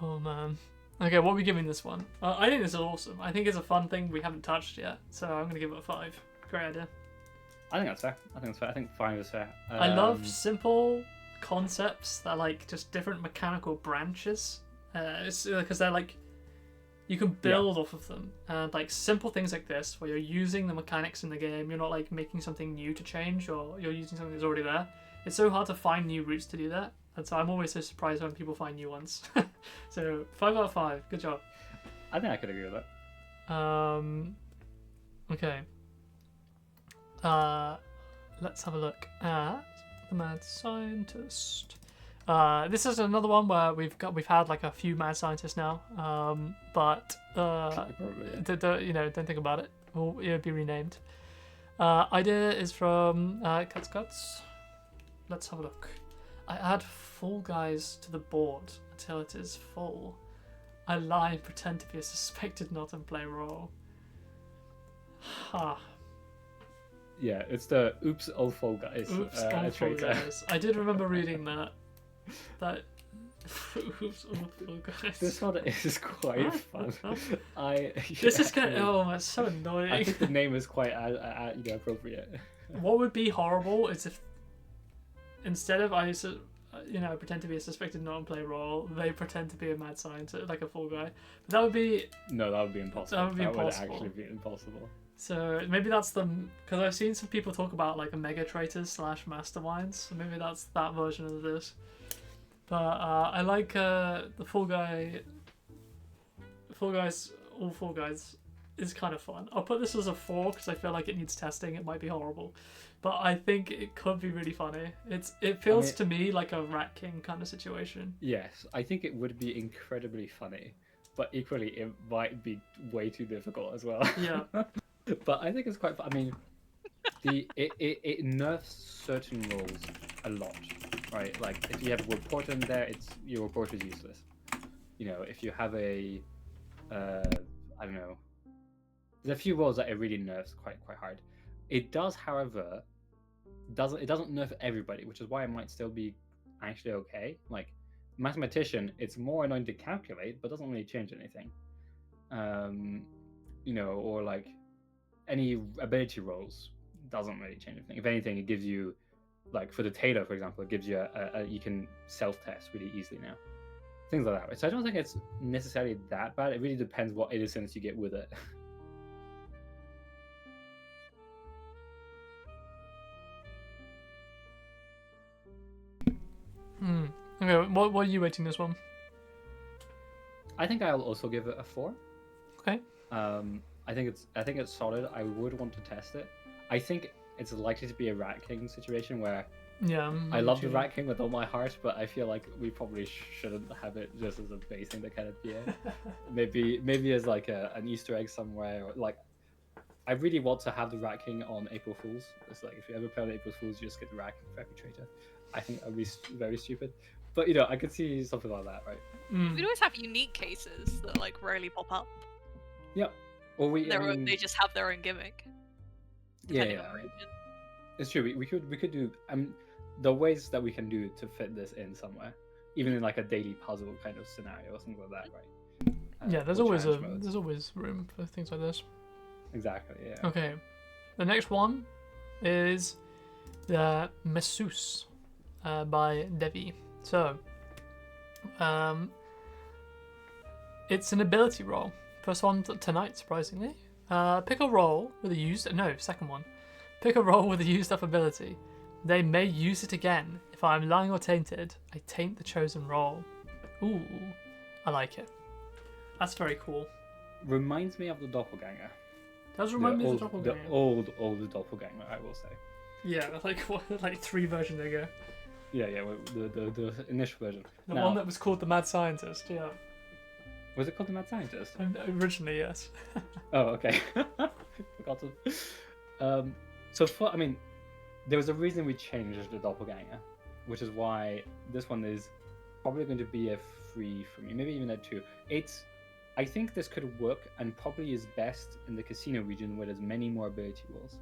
Oh man. Okay, what are we giving this one? I think this is awesome. I think it's a fun thing we haven't touched yet, so I'm gonna give it a 5. Great idea. I think that's fair. I think 5 is fair. I love simple concepts that are like just different mechanical branches. It's because they're like you can build off of them, and like simple things like this where you're using the mechanics in the game. You're not like making something new to change, or you're using something that's already there. It's so hard to find new routes to do that, and so I'm always so surprised when people find new ones. So 5 out of 5. Good job. I think I could agree with that. Okay. Let's have a look at the Mad Scientist. This is another one where we've had like a few Mad Scientists now, but don't think about it. It'll be renamed. Idea is from Cuts. Let's have a look. I add Fall Guys to the board until it is full. I lie and pretend to be a suspected not and play role. Ha. Yeah, it's the Oops Old Fall Guys. Oops, Old Fall Guys. I did remember reading that. Oops, Old Fall Guys. This one is quite fun. This is kind of it's so annoying. I think the name is quite appropriate. What would be horrible is if instead of I pretend to be a suspected non-play role, they pretend to be a mad scientist, like a Fall Guy. But that would be impossible. That would be impossible. Would actually be impossible. So maybe that's because I've seen some people talk about like a Mega Traitors / Masterminds. So maybe that's that version of this. But I like the Fall Guy. All Fall Guys is kind of fun. I'll put this as a 4 because I feel like it needs testing. It might be horrible, but I think it could be really funny. It feels to me like a Rat King kind of situation. Yes, I think it would be incredibly funny, but equally it might be way too difficult as well. Yeah. But I think it's quite fun. I mean, it nerfs certain roles a lot, right? Like if you have a reporter in there, your reporter is useless. If you have I don't know, there's a few roles that it really nerfs quite hard. It does, however, it doesn't nerf everybody, which is why it might still be actually okay. Like mathematician, it's more annoying to calculate, but doesn't really change anything. Or like any ability rolls doesn't really change anything. If anything, it gives you, like for the tailor, for example, it gives you you can self-test really easily now. Things like that. So I don't think it's necessarily that bad. It really depends what innocence you get with it. Okay, what are you rating this one? I think I'll also give it a 4. Okay. I think it's solid. I would want to test it. I think it's likely to be a Rat King situation where I love the Rat King with all my heart, but I feel like we probably shouldn't have it just as a base thing that kind of maybe as like an Easter egg somewhere, or like I really want to have the Rat King on April Fools. It's like if you ever play on April Fools, you just get the Rat King perpetrator. I think that would be very stupid, but I could see something like that, right? We'd always have unique cases that like rarely pop up. Yep. Or they just have their own gimmick. Yeah. It's true. We could do the ways that we can do to fit this in somewhere, even in like a daily puzzle kind of scenario or something like that, right? There's always room for things like this. Exactly. Yeah. Okay, the next one is the Masseuse by Devi. So, it's an ability roll. First one tonight, surprisingly. Pick a roll with a used... No, second one. Pick a roll with a used up ability. They may use it again. If I am lying or tainted, I taint the chosen roll. Ooh, I like it. That's very cool. Reminds me of the Doppelganger. Does remind me of the Doppelganger. The old Doppelganger, I will say. Yeah, like 3 versions ago. Yeah, the initial version. The one that was called the Mad Scientist, yeah. Was it called the Mad Scientist? Originally, yes. Oh, okay. Forgot to. there was a reason we changed the doppelganger, which is why this one is probably going to be a 3 for me, maybe even a 2. I think this could work and probably is best in the casino region where there's many more ability rolls.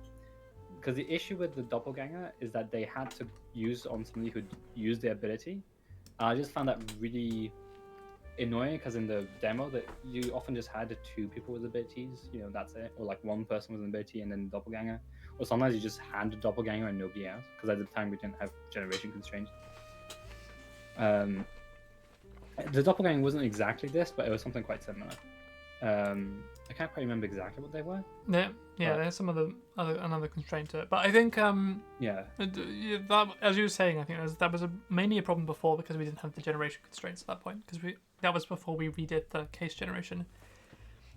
Because the issue with the doppelganger is that they had to use on somebody who'd used the ability. I just found that really annoying because in the demo that you often just had 2 people with abilities, that's it, or like 1 person with an ability and then doppelganger, or sometimes you just had a doppelganger and nobody else because at the time we didn't have generation constraints. The doppelganger wasn't exactly this, but it was something quite similar. I can't quite remember exactly what they were. Yeah, there's some another constraint to it, but I think that, as you were saying, I think that was mainly a problem before because we didn't have the generation constraints at that point, because that was before we redid the case generation.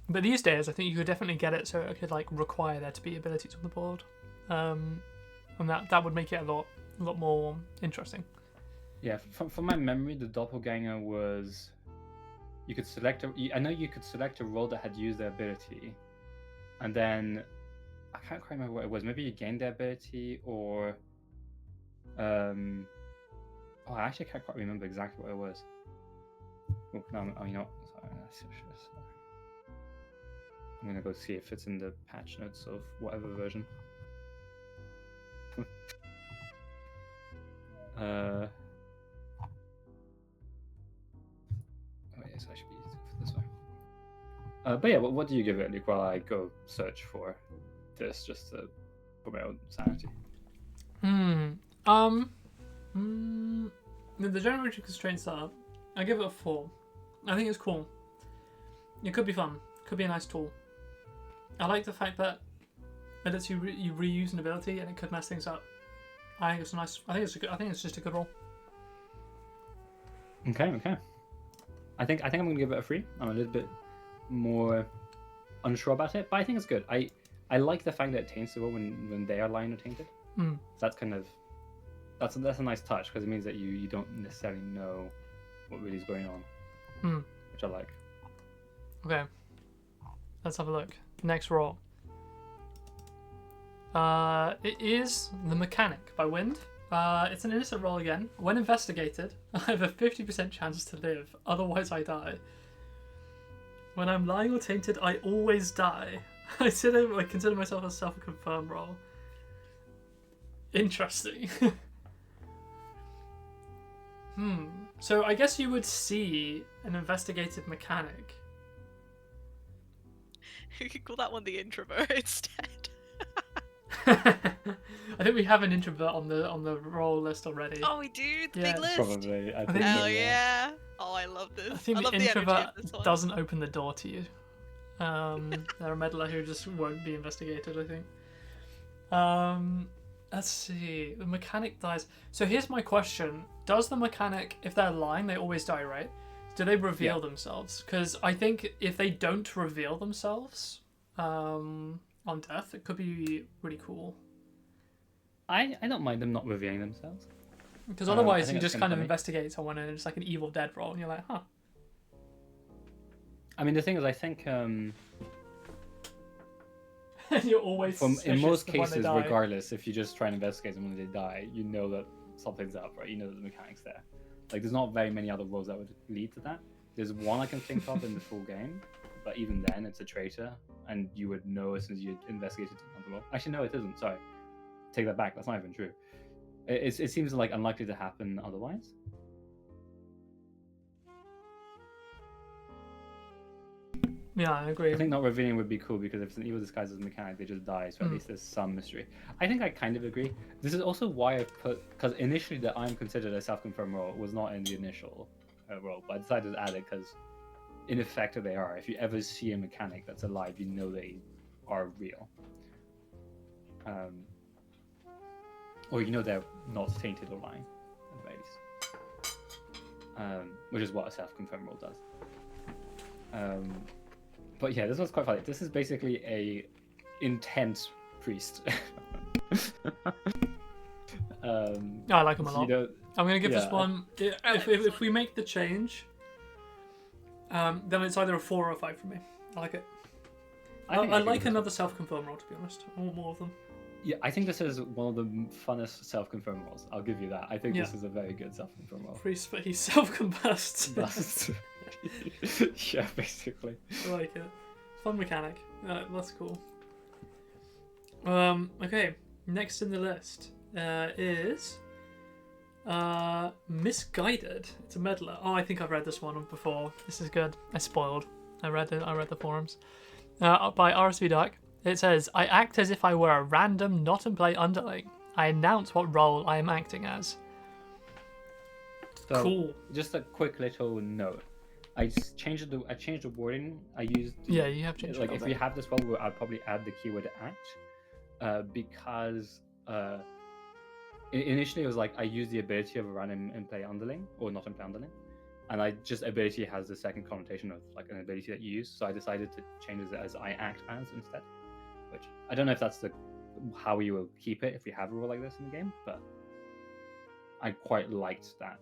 But these days, I think you could definitely get it so it could like require there to be abilities on the board, and that would make it a lot more interesting. Yeah, from my memory, the doppelganger was you could select I know you could select a role that had used their ability, and then I can't quite remember what it was. Maybe you gained their ability, or I actually can't quite remember exactly what it was. Oh, no, sorry. I'm gonna go see if it's in the patch notes of whatever version. So I should be using it this way. But yeah, what do you give it, Luke, while I go search for this just for my own sanity? The generation constraints I give it a 4. I think it's cool. It could be fun. Could be a nice tool. I like the fact that it lets you reuse an ability and it could mess things up. I think it's nice. I think it's just a good roll. Okay. I think I'm gonna give it a 3. I'm a little bit more unsure about it, but I think it's good. I like the fact that it taints the roll when they are lying or tainted. So that's kind of that's a nice touch because it means that you don't necessarily know what really is going on, which I like. Okay, let's have a look. Next roll. It is The Mechanic by Wind. It's an innocent roll again. When investigated, I have a 50% chance to live, otherwise I die. When I'm lying or tainted, I always die. I consider myself a self-confirmed roll. Interesting. So I guess you would see an investigative mechanic. You could call that one the introvert instead. I think we have an introvert on the roll list already. Oh, we do? The big list? Probably. I think Hell yeah. Oh, I love this. I think love the energy introvert of this one. doesn't open the door to you. They're a meddler who just won't be investigated, I think. Let's see. The mechanic dies. So here's my question. Does the mechanic, if they're lying, they always die, right? Do they reveal themselves? Because I think if they don't reveal themselves on death, it could be really cool. I don't mind them not revealing themselves. Because otherwise you just kind of investigate someone and it's like an Evil Dead role and you're like, huh. I mean, the thing is, I think You're always in most cases, regardless, if you just try and investigate them when they die, you know that something's up, right? You know that the mechanic's there. Like, there's not very many other roles that would lead to that. There's one I can think of in the full game, but even then, it's a traitor, and you would know as soon as you investigated another role. Actually, no, it isn't. Sorry, take that back. That's not even true. It seems like unlikely to happen otherwise. Yeah, I agree. I think not revealing would be cool because if it's an evil disguised as a mechanic, they just die, so at least there's some mystery. I think I kind of agree. This is also why I put, because initially that I'm considered a self-confirmed role was not in the initial role, but I decided to add it because in effect they are. If you ever see a mechanic that's alive, you know they are real. Or you know they're not tainted or lying, at the very least. Which is what a self-confirmed role does. But yeah, this one's quite funny. This is basically a intense priest. I like him a lot. I'm going to give this one, if we make the change, then it's either a 4 or a 5 for me. I like it. I like another self-confirm role, to be honest. I want more of them. Yeah, I think this is one of the funnest self-confirm rolls. I'll give you that. I think this is a very good self-confirm roll. Free space, self-combust. That's... yeah, basically. I like it. Fun mechanic. That's cool. Okay, next in the list is Misguided. It's a meddler. Oh, I think I've read this one before. This is good. I spoiled. I read the forums. By RSV Dark. It says, I act as if I were a random not-in-play underling. I announce what role I am acting as. So, Cool. Just a quick little note. I changed the wording. I used... Yeah, you have changed it. Like, if we have this role, I'd probably add the keyword act. Because... initially, it was like, I used the ability of a random in-play underling, or not-in-play underling. And I just... Ability has the second connotation of, like, an ability that you use. So I decided to change it as I act as instead. Which I don't know if that's how you will keep it if we have a rule like this in the game, but I quite liked that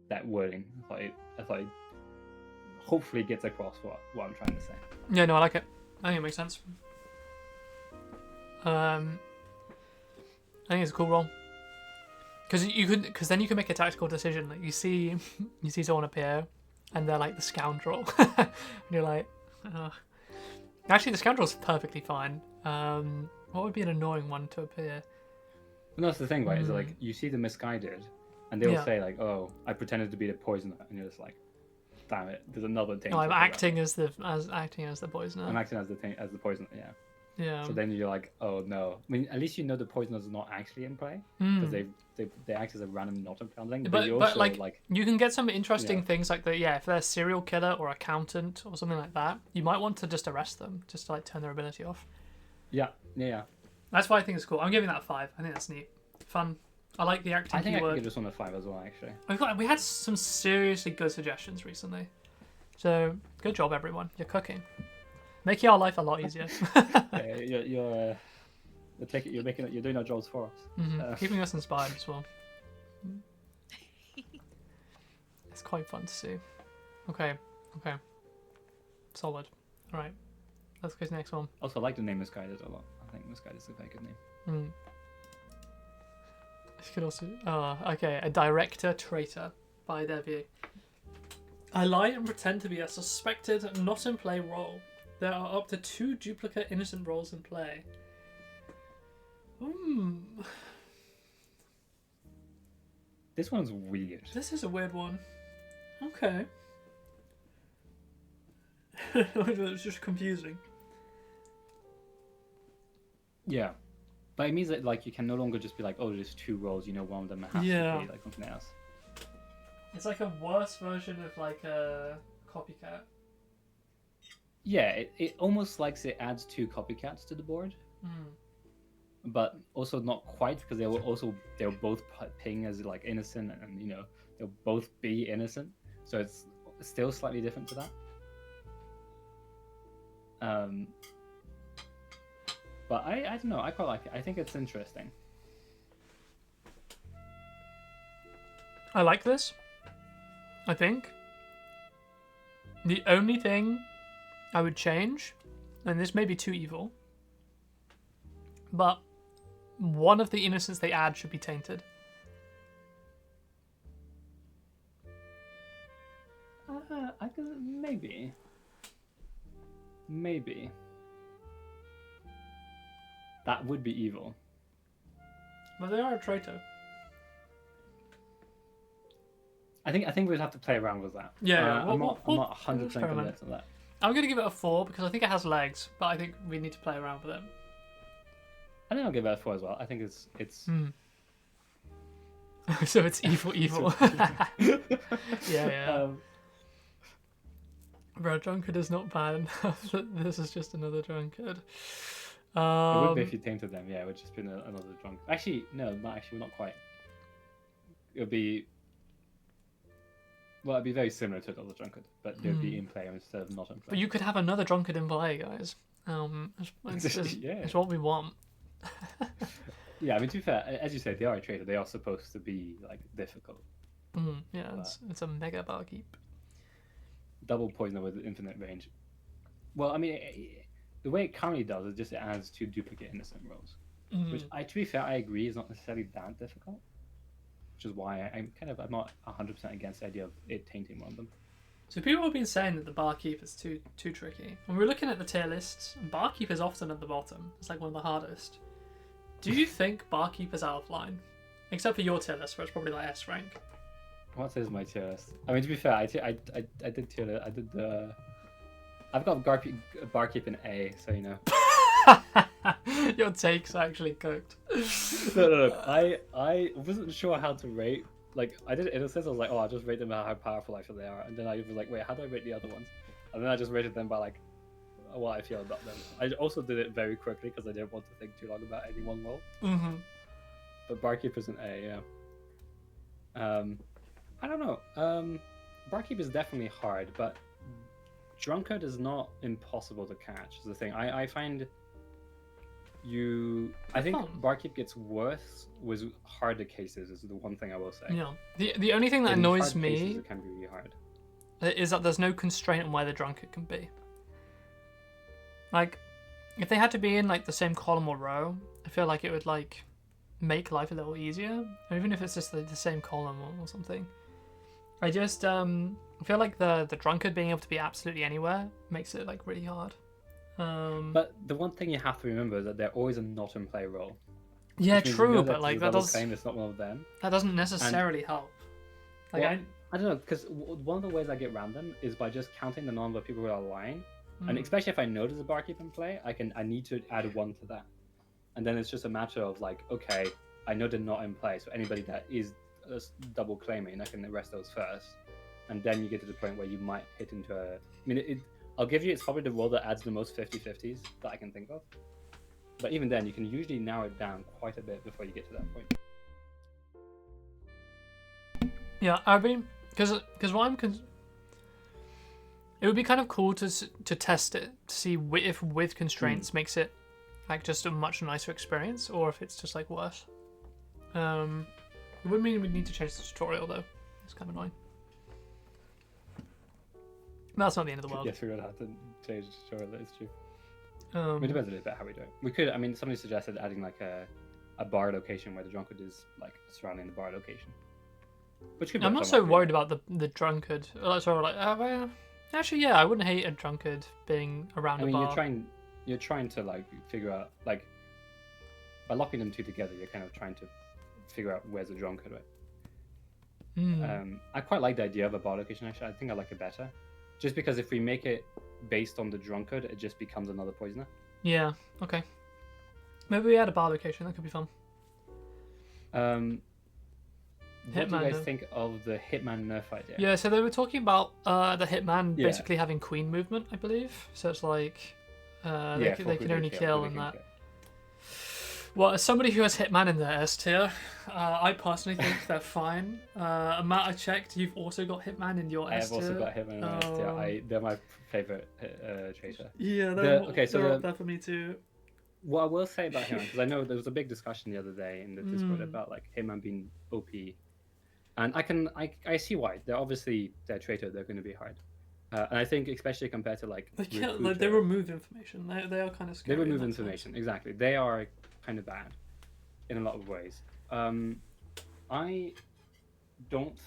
that wording. I thought it hopefully gets across what I'm trying to say. Yeah, no, I like it. I think it makes sense. I think it's a cool role. Because then you can make a tactical decision. Like you see someone appear, and they're like the scoundrel, and you're like, ugh. Actually, the scoundrel's perfectly fine. What would be an annoying one to appear? Well, that's the thing, right? Is like you see the misguided, and they'll say like, "Oh, I pretended to be the poisoner," and you're just like, "Damn it! There's another thing." No, I'm acting as the poisoner. I'm acting as the poisoner. Yeah. Yeah. So then you're like, "Oh no!" I mean, at least you know the poisoner's not actually in play because they act as a random not in But you also, like you can get some interesting things like that. Yeah, if they're a serial killer or accountant or something like that, you might want to just arrest them, just to like turn their ability off. Yeah. That's why I think it's cool. I'm giving that a 5. I think that's neat, fun. I like the acting I think keyword. I could give this one a 5 as well, actually. We had some seriously good suggestions recently, so good job, everyone. You're cooking, making our life a lot easier. You're doing our jobs for us. Keeping us inspired as well. It's quite fun to see. Okay, solid. All right, let's go to the next one. Also, I like the name Misguided a lot. I think Misguided is a very good name. This could also... okay. A director traitor by Devi. I lie and pretend to be a suspected not-in-play role. There are up to 2 duplicate innocent roles in play. This one's weird. This is a weird one. Okay. It's just confusing. Yeah. But it means that like you can no longer just be like, oh, there's 2 roles, one of them has to be like something else. It's like a worse version of like a copycat. Yeah, it almost like it adds 2 copycats to the board. But also not quite, because they'll both ping as like innocent, and they'll both be innocent, so it's still slightly different to that. But I don't know, I quite like it. I think it's interesting. I like this. I think the only thing I would change, and this may be too evil, but one of the innocents they add should be tainted. I guess maybe that would be evil. But they are a traitor. I think we'd have to play around with that. Yeah, I'm not 100% convinced on that. I'm going to give it a 4 because I think it has legs, but I think we need to play around with it. I think I'll give it a 4 as well. I think it's So it's evil. Yeah. Bro, drunkard is not bad. This is just another drunkard. It would be if you tainted them. Yeah, it would just be another drunkard. Actually, no, we're not quite. It would be. Well, it'd be very similar to another drunkard, but they would be in play instead of not in play. But you could have another drunkard in play, guys. It's what we want. Yeah, I mean, to be fair, as you said, they are a traitor. They are supposed to be like difficult. Yeah, it's a mega barkeep. Double poisoner with infinite range. Well, I mean, the way it currently does is just it adds 2 duplicate innocent rolls, which to be fair, I agree is not necessarily that difficult. Which is why I'm not 100% against the idea of it tainting one of them. So people have been saying that the Barkeep is too tricky. When we're looking at the tier lists, Barkeep is often at the bottom. It's like one of the hardest. Do you think Barkeep is out of line? Except for your tier list, where it's probably like S rank. What is my tier list? I mean, to be fair, I did tier list. I've got Barkeep in A, so you know. Your take's actually cooked. No. I wasn't sure how to rate. Like, I did it in a sense. I was like, oh, I'll just rate them how powerful I feel they are. And then I was like, wait, how do I rate the other ones? And then I just rated them by like what I feel about them. I also did it very quickly because I didn't want to think too long about any one role. Mm-hmm. But Barkeep is an A, yeah. I don't know. Barkeep is definitely hard, but Drunkard is not impossible to catch. Is the thing. I find I think Barkeep gets worse with harder cases. Is the one thing I will say. Yeah. The only thing that In annoys hard cases, me it can be really hard. is that there's no constraint on where the Drunkard can be. Like, if they had to be in like the same column or row, I feel like it would like make life a little easier. Or even if it's just the same column or something. I just feel like the Drunkard being able to be absolutely anywhere makes it like really hard. But the one thing you have to remember is that they're always a not in play role. Yeah, Which means true, you know but that like the that double does claim is not one of them. that doesn't necessarily help. Like Well, I don't know, because one of the ways I get around them is by just counting the number of people who are lying, and especially if I notice a Barkeep in play, I need to add 1 to that, and then it's just a matter of like, okay, I know they're not in play, so anybody that is double claiming, I can arrest those first, and then you get to the point where you might hit into a. I mean, I'll give you, it's probably the role that adds the most 50-50s that I can think of, but even then, you can usually narrow it down quite a bit before you get to that point. Yeah, I mean, because what it would be kind of cool to test it to see if with constraints makes it like just a much nicer experience, or if it's just like worse. It wouldn't mean we'd need to change the tutorial though. It's kind of annoying. That's not the end of the world. Yes, we're gonna have to change the tutorial. That is true. It depends a little bit how we do it. We could. I mean, somebody suggested adding like a bar location where the drunkard is like surrounding the bar location. Which could be I'm not so worried about the drunkard. Sort of like, well, actually, yeah, I wouldn't hate a drunkard being around I mean, a bar. you're trying to like figure out like by locking them two together, you're kind of trying to figure out where's the drunkard, right? I quite like the idea of a bar location. Actually, I think I like it better, just because if we make it based on the drunkard, it just becomes another poisoner. Yeah. Okay. Maybe we add a bar location. That could be fun. What do you guys Hitman, think of the Hitman nerf idea? Yeah, so they were talking about the Hitman Yeah. basically having queen movement, I believe. So it's like they for can who only kill and can that. kill. Well, as somebody who has Hitman in their S tier, I personally think they're fine. Matt, I checked. You've also got Hitman in your I S have tier. also got Hitman in my S tier. They're my favorite traitor. Yeah, Okay, so they're up there for me too. What I will say about Hitman, because I know there was a big discussion the other day in the Discord about like Hitman being OP, and I see why. They're obviously they're traitor. They're going to be hard, and I think especially compared to like They kill, Recruiter, they remove information. They are kind of scary. they in remove that information. sense. Exactly, they are kind of bad in a lot of ways. I don't.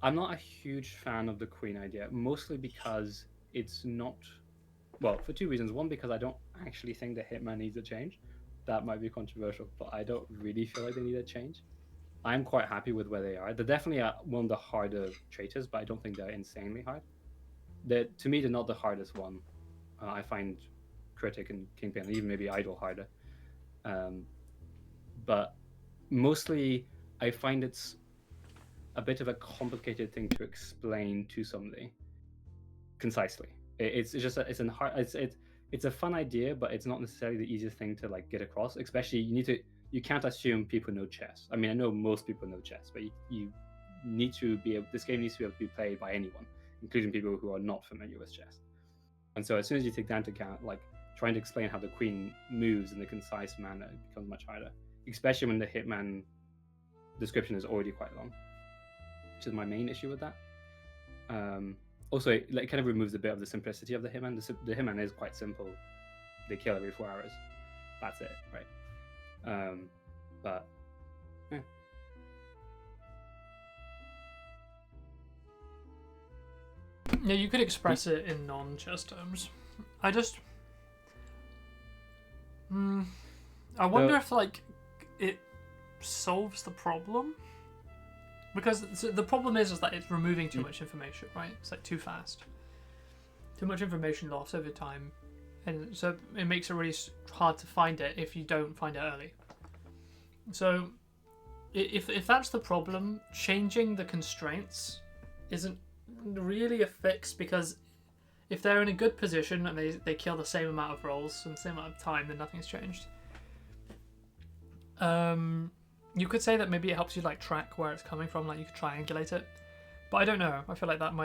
I'm not a huge fan of the Queen idea, mostly because it's not. Well, for 2 reasons. One, because I don't actually think the Hitman needs a change. That might be controversial, but I don't really feel like they need a change. I'm quite happy with where they are. They're definitely one of the harder traitors, but I don't think they're insanely hard. To me, they're not the hardest one. I find Critic and Kingpin, even maybe Idol, harder. But mostly, I find it's a bit of a complicated thing to explain to somebody concisely. It's a fun idea, but it's not necessarily the easiest thing to like get across. Especially you can't assume people know chess. I mean, I know most people know chess, but you need to be able. This game needs to be able to be played by anyone, including people who are not familiar with chess. And so as soon as you take that into account, like trying to explain how the queen moves in a concise manner becomes much harder, especially when the Hitman description is already quite long, which is my main issue with that. also it kind of removes a bit of the simplicity of the hitman. The hitman is quite simple. They kill every 4 hours. That's it, right? But yeah. Yeah, you could express it in non-chess terms. I wonder if like it solves the problem, because the problem is that it's removing too much information, right? It's like too fast, too much information lost over time, and so it makes it really hard to find it if you don't find it early. So if that's the problem, changing the constraints isn't really a fix, because if they're in a good position and they kill the same amount of rolls in the same amount of time, then nothing's changed. You could say that maybe it helps you like track where it's coming from, like you could triangulate it, but I don't know. I feel like that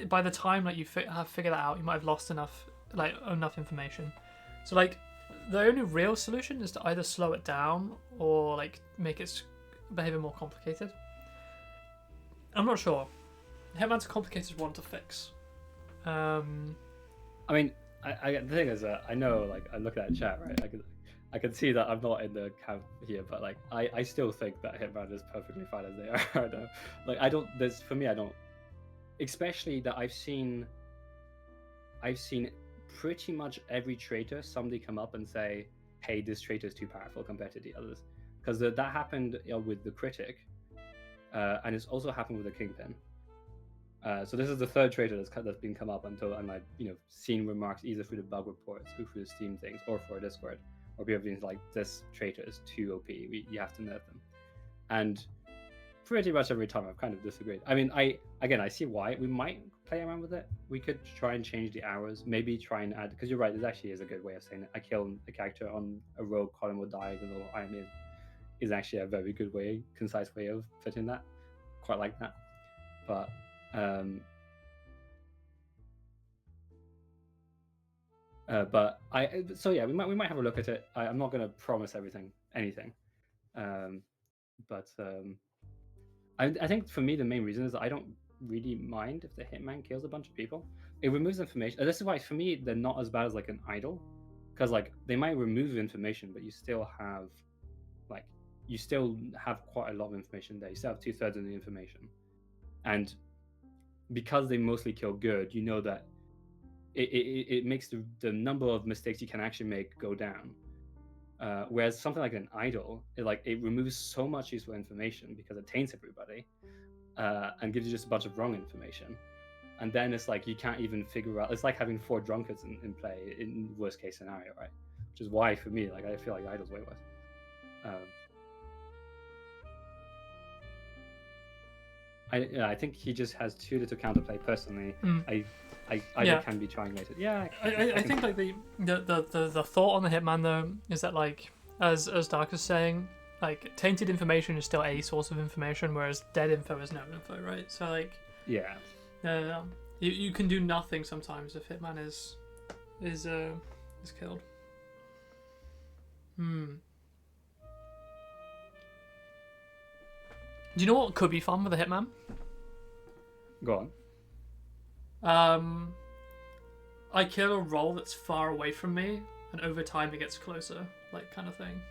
by the time like you have figured that out, you might have lost enough information. So like the only real solution is to either slow it down or like make its behavior more complicated. I'm not sure. Hitman's a complicated one to fix. I mean, the thing is that I know, like, I look at that chat, right? I can see that I'm not in the camp here, but like, I still think that Hitman is perfectly fine as they are. No? Like, I don't. For me, I don't. Especially that I've seen pretty much every traitor somebody come up and say, "Hey, this traitor is too powerful compared to the others," because that happened with the critic, and it's also happened with the kingpin. So this is the third traitor that's been come up until, and like, you know, seen remarks either through the bug reports or through the Steam things or for Discord, or people being like, "This traitor is too OP. You have to nerf them." And pretty much every time I've kind of disagreed. I mean, I see why. We might play around with it. We could try and change the hours. Maybe try and add, because you're right. This actually is a good way of saying it. I kill a character on a rogue column or diagonal. I mean, is actually a very good way, concise way of fitting that. Quite like that, but. So yeah, we might have a look at it. I'm not going to promise anything, but I think for me the main reason is that I don't really mind if the hitman kills a bunch of people. It removes information. This is why for me they're not as bad as like an idol, because like they might remove information, but you still have quite a lot of information there. You still have 2/3 of the information, and because they mostly kill good, you know that it makes the number of mistakes you can actually make go down. Whereas something like an idol, it removes so much useful information because it taints everybody, and gives you just a bunch of wrong information. And then it's like you can't even figure out. It's like having 4 drunkards in play in worst case scenario, right? Which is why for me, like, I feel like idol's way worse. I think he just has too little counterplay. Personally, idol can be triangulated. Yeah, I think like the thought on the hitman though is that, like, as Dark is saying, like, tainted information is still a source of information, whereas dead info is no info, right? So like, yeah, you can do nothing sometimes if hitman is killed. Do you know what could be fun with a hitman? Go on. I kill a role that's far away from me, and over time it gets closer, like, kind of thing.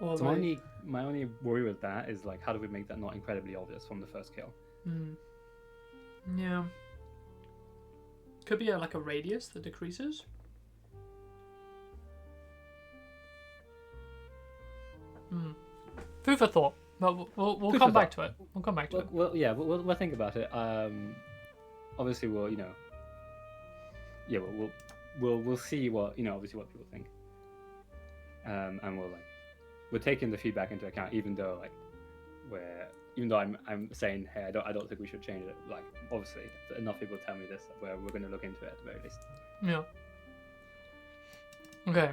Or so my only worry with that is, like, how do we make that not incredibly obvious from the first kill? Yeah. Could be like a radius that decreases. Food for thought. Well, we'll come back to it. We'll come back to it. Well, yeah, we'll think about it. Obviously, we'll see what obviously what people think. And we're taking the feedback into account, even though I'm saying, hey, I don't think we should change it. Like, obviously, enough people tell me this, we're going to look into it at the very least. Yeah. Okay.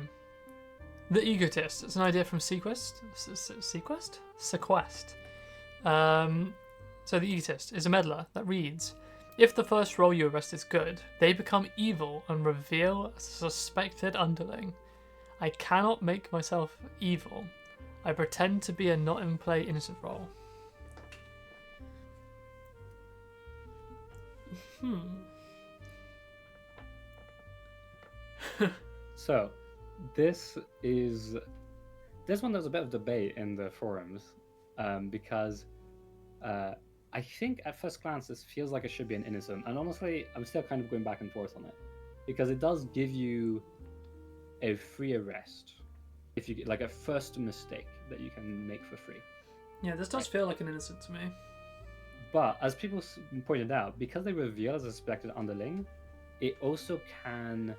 The Egotist. It's an idea from Sequest. Sequest. So the Egotist is a meddler that reads, if the first role you arrest is good, they become evil and reveal a suspected underling. I cannot make myself evil. I pretend to be a not in play innocent role. So, this one there's a bit of debate in the forums, because I think at first glance this feels like it should be an innocent, and honestly, I'm still kind of going back and forth on it, because it does give you a free arrest if you get like a first mistake that you can make for free. Yeah, this does feel like an innocent to me. But as people pointed out, because they reveal as a suspected underling, it also can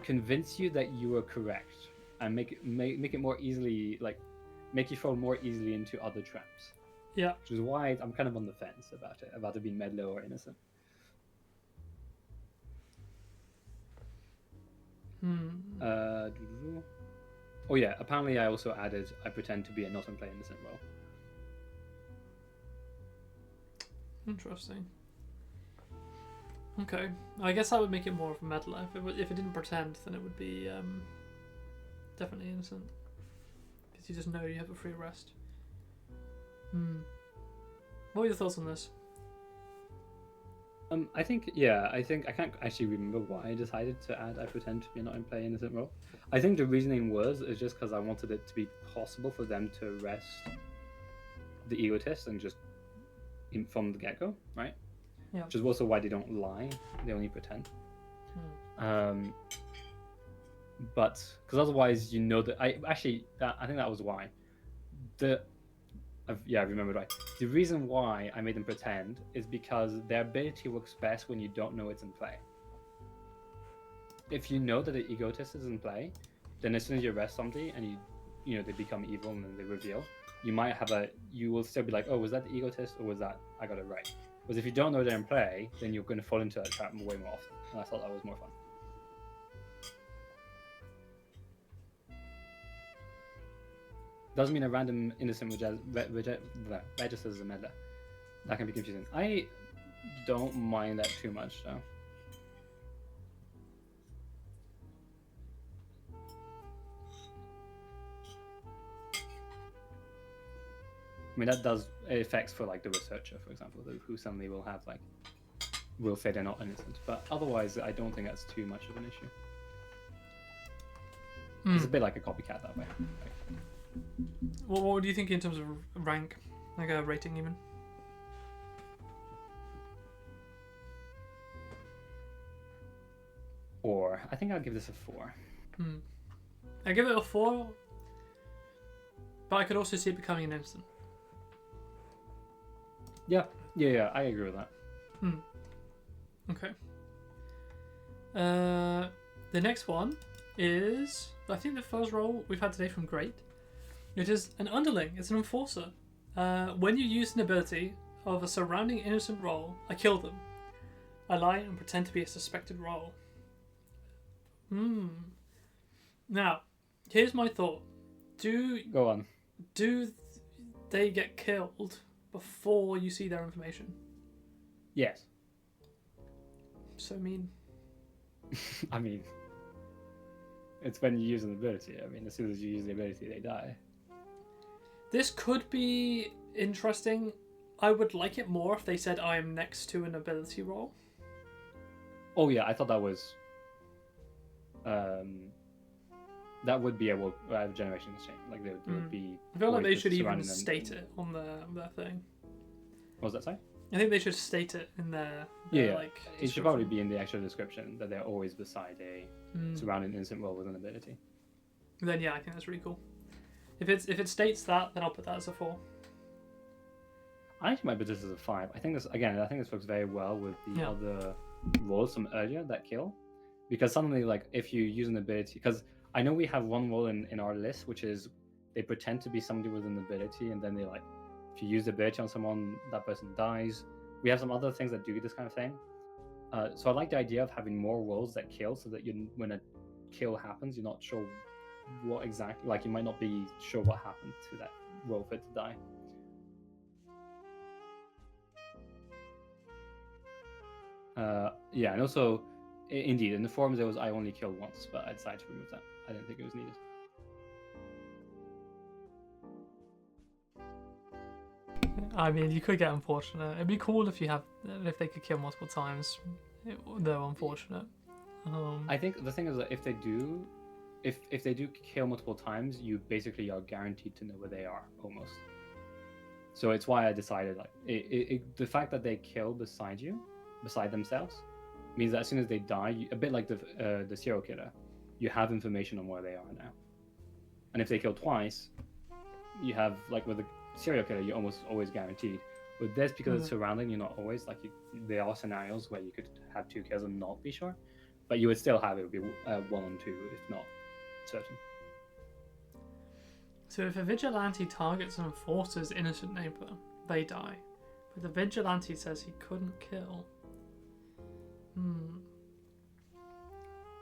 convince you that you were correct and make it more easily, like make you fall more easily into other traps. Yeah. Which is why I'm kind of on the fence about it being meddler or innocent. Oh yeah, apparently I also added I pretend to be a not and play innocent role. Interesting. Okay, I guess that would make it more of a meddler. If it didn't pretend, then it would be definitely innocent. Because you just know you have a free arrest. What are your thoughts on this? I think I can't actually remember why I decided to add I pretend to be a not in play innocent role. I think the reasoning is just because I wanted it to be possible for them to arrest the egotist and just from the get-go, right? Yeah. Which is also why they don't lie; they only pretend. But because otherwise, you know that I think that was why. I remembered right. The reason why I made them pretend is because their ability works best when you don't know it's in play. If you know that the egotist is in play, then as soon as you arrest somebody and you know they become evil and then they reveal, you will still be like, oh, was that the egotist or was that I got it right? Because if you don't know they're in play, then you're going to fall into that trap way more often. And I thought that was more fun. Doesn't mean a random innocent registers as a meddler. That can be confusing. I don't mind that too much, though. I mean, that does effects for like the researcher, for example, who suddenly will say they're not innocent. But otherwise, I don't think that's too much of an issue. It's a bit like a copycat that way. Right? What do you think in terms of rank, like a rating even? Or I think I'll give this a 4. I give it a 4, but I could also see it becoming an instant. Yeah, I agree with that. Okay. The next one is, I think, the first role we've had today from Great. It is an underling. It's an enforcer. When you use an ability of a surrounding innocent role, I kill them. I lie and pretend to be a suspected role. Now, here's my thought. Go on. Do they get killed before you see their information? Yes. So mean. I mean, it's when you use an ability. I mean, as soon as you use the ability, they die. This could be interesting. I would like it more if they said I am next to an ability roll. Oh yeah, I thought that was that would be a generation exchange. Like there would be. I feel like they always should even surrounding them. state it on their thing. What was that say? I think they should state it in their Yeah, like. It should probably be in the actual description that they're always beside a surrounding innocent role with an ability. Then yeah, I think that's really cool. If it states that, then I'll put that as a 4. I actually might put this as a 5. I think this works very well with the other roles from earlier that kill, because suddenly like if you use an ability, because I know we have one role in our list which is they pretend to be somebody with an ability and then they like if you use the ability on someone that person dies. We have some other things that do this kind of thing. So I like the idea of having more roles that kill, so that when a kill happens, you're not sure what exactly, like you might not be sure what happened to that role for it to die. And also, indeed, in the forums there was I only kill once, but I decided to remove that. I didn't think it was needed. I mean, you could get unfortunate. It'd be cool if they could kill multiple times. Though unfortunate. I think the thing is that if they do kill multiple times, you basically are guaranteed to know where they are almost. So it's why I decided like the fact that they kill beside themselves, means that as soon as they die, a bit like the serial killer, you have information on where they are now. And if they kill twice, you have, like with the serial killer, you're almost always guaranteed. With this, because it's surrounding, you're not always like there are scenarios where you could have 2 kills and not be sure, but you would still have it would be 1 and 2 if not certain. So if a vigilante targets an enforcer's innocent neighbor, they die. But the vigilante says he couldn't kill.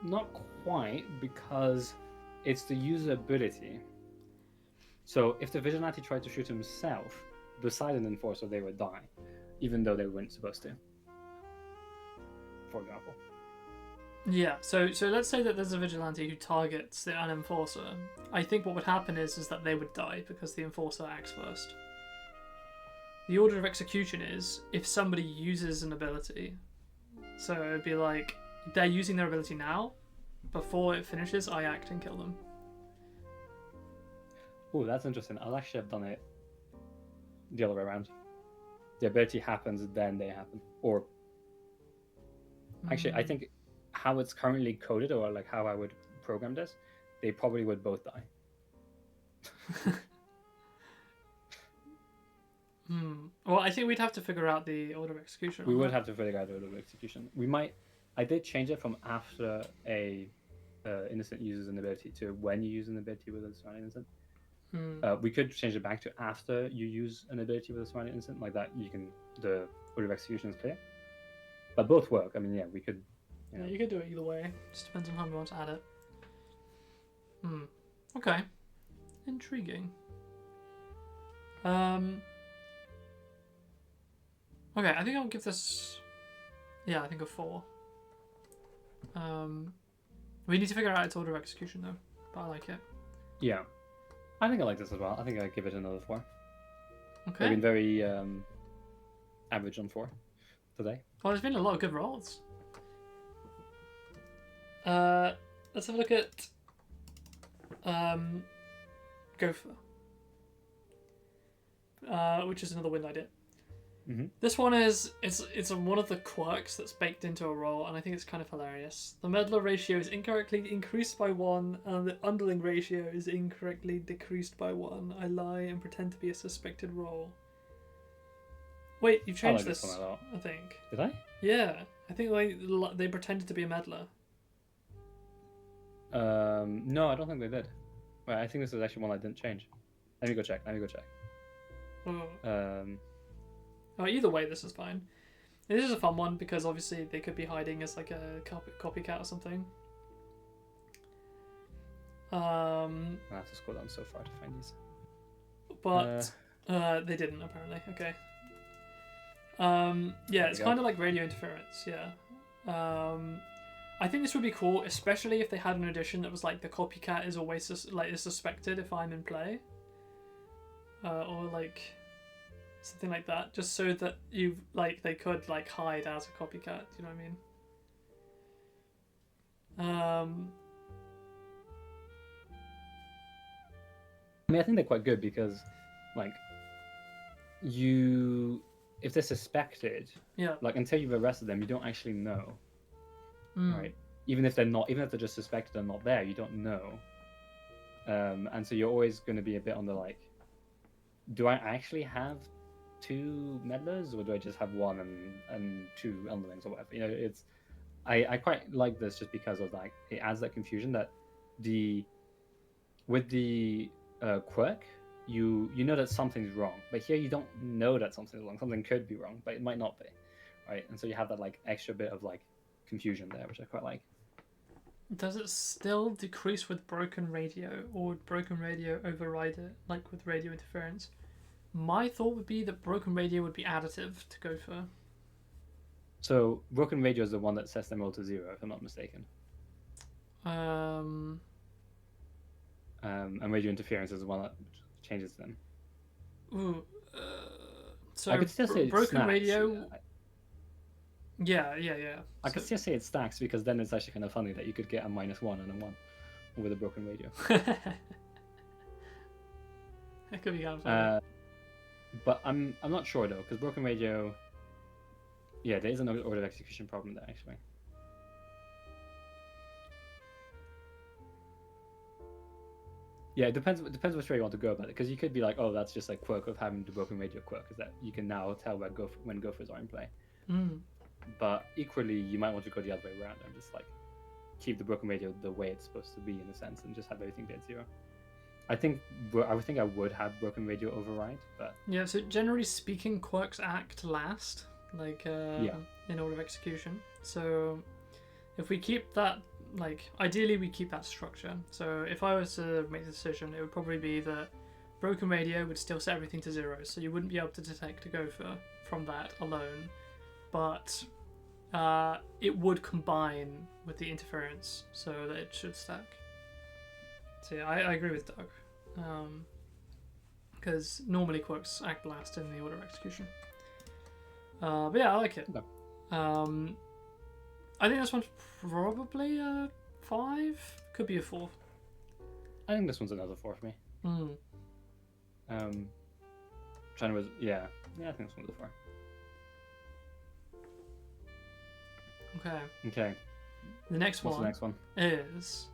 Not quite, because it's the user ability. So if the vigilante tried to shoot himself beside an enforcer, they would die, even though they weren't supposed to. For example. Yeah, so let's say that there's a vigilante who targets an enforcer. I think what would happen is that they would die because the enforcer acts first. The order of execution is if somebody uses an ability. So it would be like, they're using their ability now, before it finishes, I act and kill them. Oh, that's interesting. I'll actually have done it the other way around. The ability happens, then they happen. Or actually, I think how it's currently coded, or like how I would program this, they probably would both die. Well, I think we'd have to figure out the order of execution. We would have to figure out the order of execution. We might. I did change it from after a innocent uses an ability to when you use an ability with a surrounding innocent. We could change it back to after you use an ability with a surrounding innocent, like that. The order of execution is clear. But both work. I mean, yeah, we could. Yeah, you could do it either way. Just depends on how we want to add it. Okay. Intriguing. Okay, I think I'll give this. Yeah, I think a 4. We need to figure out its order of execution though, but I like it. Yeah, I think I like this as well. I think I'd give it another 4. Okay. I've been very average on 4 today. Well, there's been a lot of good rolls. Let's have a look at Gopher, which is another wind idea. This one is it's one of the quirks that's baked into a roll, and I think it's kind of hilarious. The meddler ratio is incorrectly increased by 1, and the underling ratio is incorrectly decreased by 1. I lie and pretend to be a suspected roll. Wait, you changed this this? one a lot. I think. Did I? Yeah, I think they pretended to be a meddler. No, I don't think they did. Wait, I think this is actually one I didn't change. Let me go check. Oh. Oh, either way, this is fine. This is a fun one because obviously they could be hiding as like a copycat or something. I have to scroll down so far to find these. But they didn't apparently. Okay. Yeah, it's kind of like radio interference. Yeah. I think this would be cool, especially if they had an addition that was like the copycat is always is suspected if I'm in play, or like something like that, just so that they could like hide as a copycat. Do you know what I mean? I mean, I think they're quite good because, like, if they're suspected, Yeah. like until you've arrested them, you don't actually know, right? Even if they're just suspected and not there, you don't know, and so you're always going to be a bit on the like, do I actually have 2 meddlers, or do I just have 1 and 2 underlings or whatever? You know, it's I quite like this just because of like it adds that confusion that with the quirk, you know that something's wrong, but here you don't know that something's wrong. Something could be wrong, but it might not be, right? And so you have that like extra bit of like confusion there, which I quite like. Does it still decrease with broken radio, or would broken radio override it, like with radio interference? My thought would be that broken radio would be additive to Gopher. So broken radio is the one that sets them all to 0, if I'm not mistaken. And radio interference is the one that changes them. Ooh. So I could still say it broken snacks. radio. Yeah. I could still say it stacks because then it's actually kind of funny that you could get a -1 and a 1 with a broken radio. That could be kind of funny. But I'm not sure though, because broken radio. Yeah, there is an order of execution problem there actually. Yeah, it depends which way you want to go about it. Because you could be like, oh, that's just like quirk of having the broken radio quirk, is that you can now tell when gophers are in play. Mm. But equally, you might want to go the other way around and just like keep the broken radio the way it's supposed to be in a sense, and just have everything be at 0. I think I would have broken radio override, but Yeah. So generally speaking, quirks act last, like in order of execution. So if we keep that, like ideally we keep that structure. So if I was to make the decision, it would probably be that broken radio would still set everything to 0, so you wouldn't be able to detect a gopher from that alone, but it would combine with the interference so that it should stack. So yeah, I agree with Doug, because normally quirks act last in the order of execution. But yeah, I like it. Okay. I think this one's probably a 5, could be a 4. I think this one's another 4 for me. Trying to yeah, I think this one's a 4. Okay. The next What's one the next one? is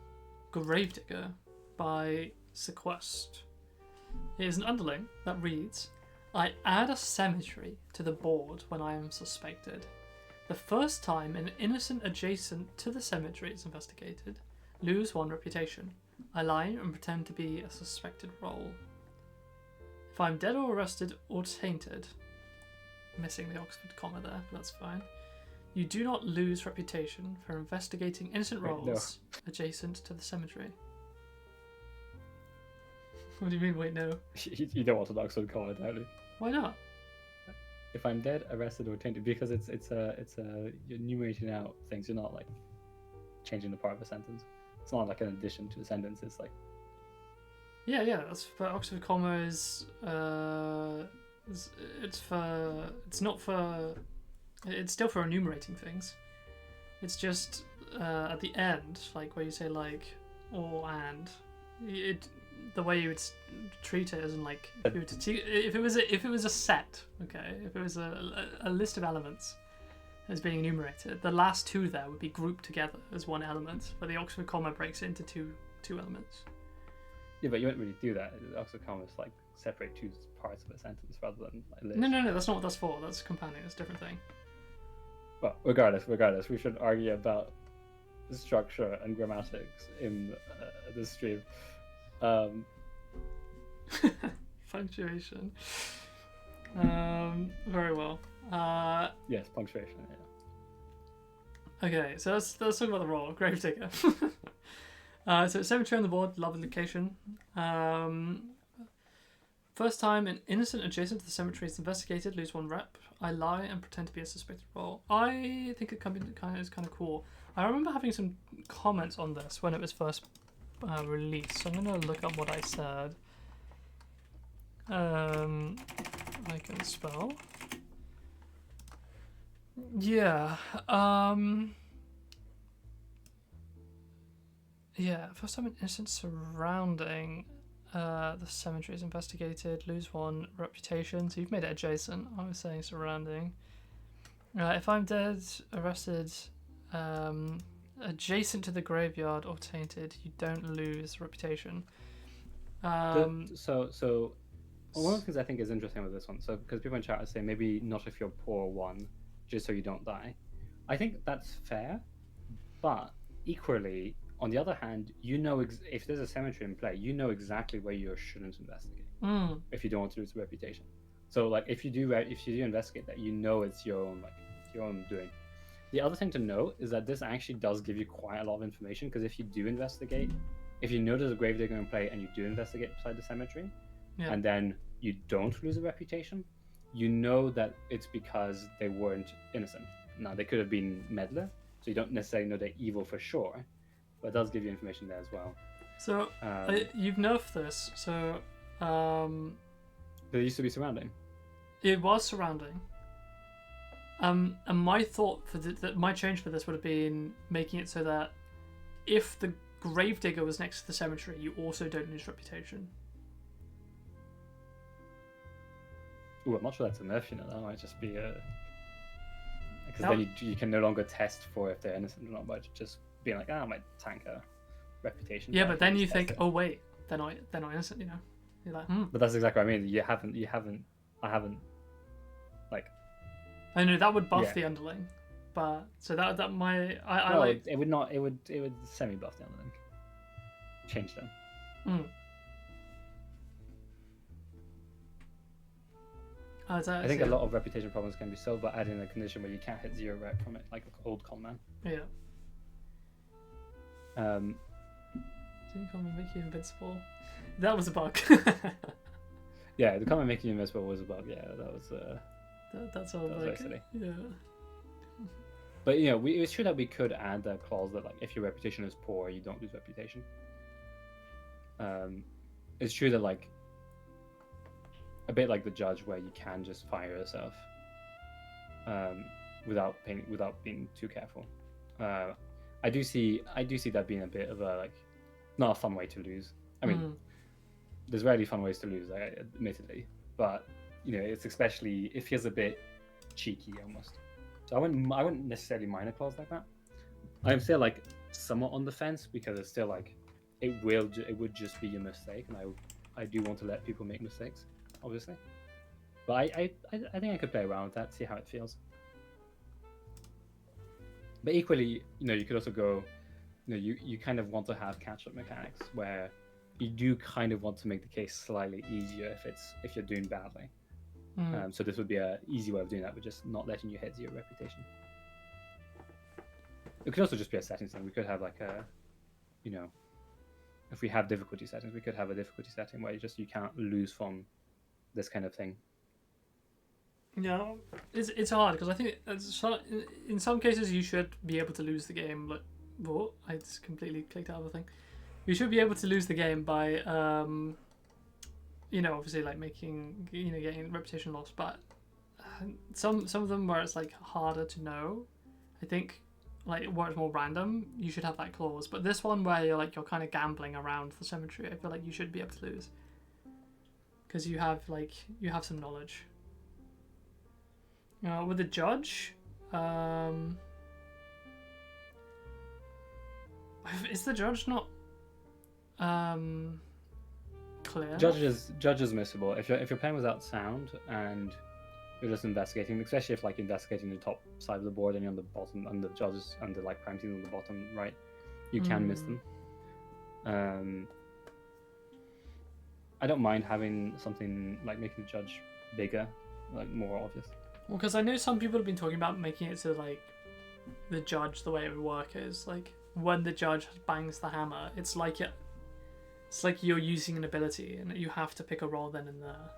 Gravedigger by Sequest. It is an underling that reads, I add a cemetery to the board when I am suspected. The first time an innocent adjacent to the cemetery is investigated, lose 1 reputation. I lie and pretend to be a suspected role. If I'm dead or arrested or tainted, missing the Oxford comma there, but that's fine. You do not lose reputation for investigating innocent roles adjacent to the cemetery. What do you mean, wait, no? You don't want an Oxford comma, don't you? Why not? If I'm dead, arrested, or tainted, because it's you're enumerating out things. You're not like changing the part of a sentence. It's not like an addition to a sentence. It's like Yeah, that's for Oxford comma is it's still for enumerating things. It's just at the end, like where you say like or and, the way you would treat it isn't like if it was a set, okay, if it was a list of elements as being enumerated, the last 2 there would be grouped together as one element, but the Oxford comma breaks it into two elements. yeah, but you wouldn't really do that. The Oxford comma is like separate 2 parts of a sentence rather than like list. No, that's not what that's for. That's compounding. That's a different thing. Well, regardless, we should argue about structure and grammatics in this stream. Punctuation. Very well. Yes, punctuation. Yeah. Okay, so let's talk about the role. Gravedigger. So cemetery on the board, lovely location. First time an innocent adjacent to the cemetery is investigated, lose 1 rep. I lie and pretend to be a suspected role. I think it is kind of cool. I remember having some comments on this when it was first released, so I'm going to look up what I said. I can spell. Yeah. Yeah, first time an innocent surrounding the cemetery is investigated, lose 1 reputation. So you've made it adjacent. I was saying surrounding. If I'm dead, arrested, adjacent to the graveyard or tainted, you don't lose reputation. So one of the things I think is interesting with this one, so because people in chat are saying maybe not if you're poor 1, just so you don't die. I think that's fair, but equally, on the other hand, you know if there's a cemetery in play, you know exactly where you shouldn't investigate if you don't want to lose a reputation. So like if you do investigate that, you know it's your own doing. The other thing to note is that this actually does give you quite a lot of information, because if you do investigate, if you know there's a gravedigger in play and you do investigate beside the cemetery, and then you don't lose a reputation, you know that it's because they weren't innocent. Now, they could have been meddler, so you don't necessarily know they're evil for sure, but it does give you information there as well. So you've nerfed this, so There used to be surrounding. It was surrounding. And my thought for my change for this would have been making it so that if the gravedigger was next to the cemetery, you also don't lose reputation. Ooh, I'm not sure that's a nerf, you know. That might just be a... Because That- then you can no longer test for if they're innocent or not, by just being like, I might tank a reputation. Yeah, I but can then just you test think, it. oh wait, they're not innocent, you know. You're like, But that's exactly what I mean. I haven't, like... I know that would buff Yeah. the underling, but so that my I no, like. it would not. It would semi-buff down the link. Change them. I think a lot of reputation problems can be solved by adding a condition where you can't hit 0 rep from it, like old con man. Yeah. Um, Didn't come and make you invincible. That was a bug. yeah, the comment making you invincible was a bug. Yeah, that was. That's all. That was Like, very silly. yeah. But you know, it's true that we could add that clause that like if your reputation is poor, you don't lose reputation. It's true that like a bit like the judge, where you can just fire yourself without being too careful. I do see that being a bit of a like not a fun way to lose. I mean, there's rarely fun ways to lose, admittedly, but you know, it feels a bit cheeky almost. So I wouldn't necessarily mind a clause like that. I'm still like somewhat on the fence because it's still like it would just be a mistake, and I do want to let people make mistakes, obviously. But I think I could play around with that, see how it feels. But equally, you know, you could also go, you know, you kind of want to have catch-up mechanics where you do kind of want to make the case slightly easier if you're doing badly. So this would be an easy way of doing that, with just not letting you hit 0 reputation. It could also just be a settings thing. We could have like a, you know, if we have difficulty settings, we could have a difficulty setting where you can't lose from this kind of thing. Yeah, it's hard because I think in some cases you should be able to lose the game. Like, whoa, I just completely clicked out of the thing. You should be able to lose the game by, you know, obviously like getting reputation loss. But some of them where it's like harder to know, I think, like where it's more random, you should have that clause. But this one where you're kind of gambling around the cemetery, I feel like you should be able to lose because you have some knowledge. With the judge, is the judge not clear? Judge is missable if you're playing without sound and you're just investigating, especially if like investigating the top side of the board and you're on the bottom, and the judges and the like crime teams on the bottom right, you can miss them. I don't mind having something like making the judge bigger, like more obvious. Well, because I know some people have been talking about making it so like the judge, the way it would work is like when the judge bangs the hammer, it's like you're using an ability and you have to pick a roll then and there.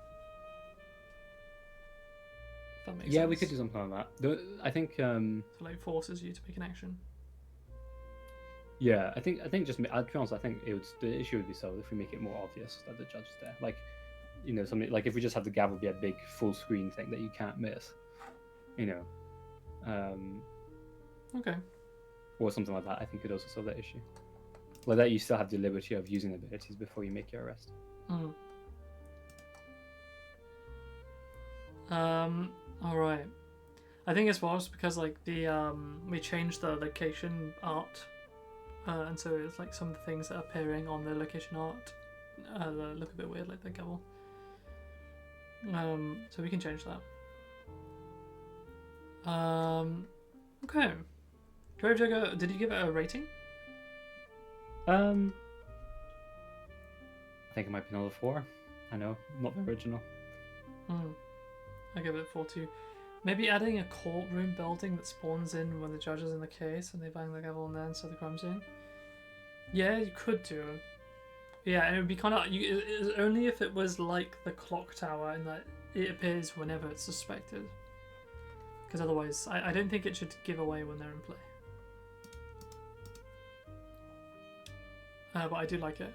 If that makes sense. We could do something like that. I think So like forces you to pick an action. I think just to be honest, I think the issue would be solved if we make it more obvious that the judge is there. Like, you know, something like if we just have the gavel be a big full screen thing that you can't miss, you know, Okay. or something like that. I think could also solve that issue. Like that, you still have the liberty of using abilities before you make your arrest. All right. I think as well it's because like the we changed the location art, and so it's like some of the things that are appearing on the location art look a bit weird, like the gavel. So we can change that. Okay. Gravedigger, did you give it a rating? I think it might be another 4. I know, not the original. I give it 4 too. Maybe adding a courtroom building that spawns in when the judge is in the case and they bang the gavel and then so the crime's in. Yeah, you could do. Yeah, and it would be kind of only if it was like the clock tower and that it appears whenever it's suspected. Because otherwise, I don't think it should give away when they're in play. But I do like it.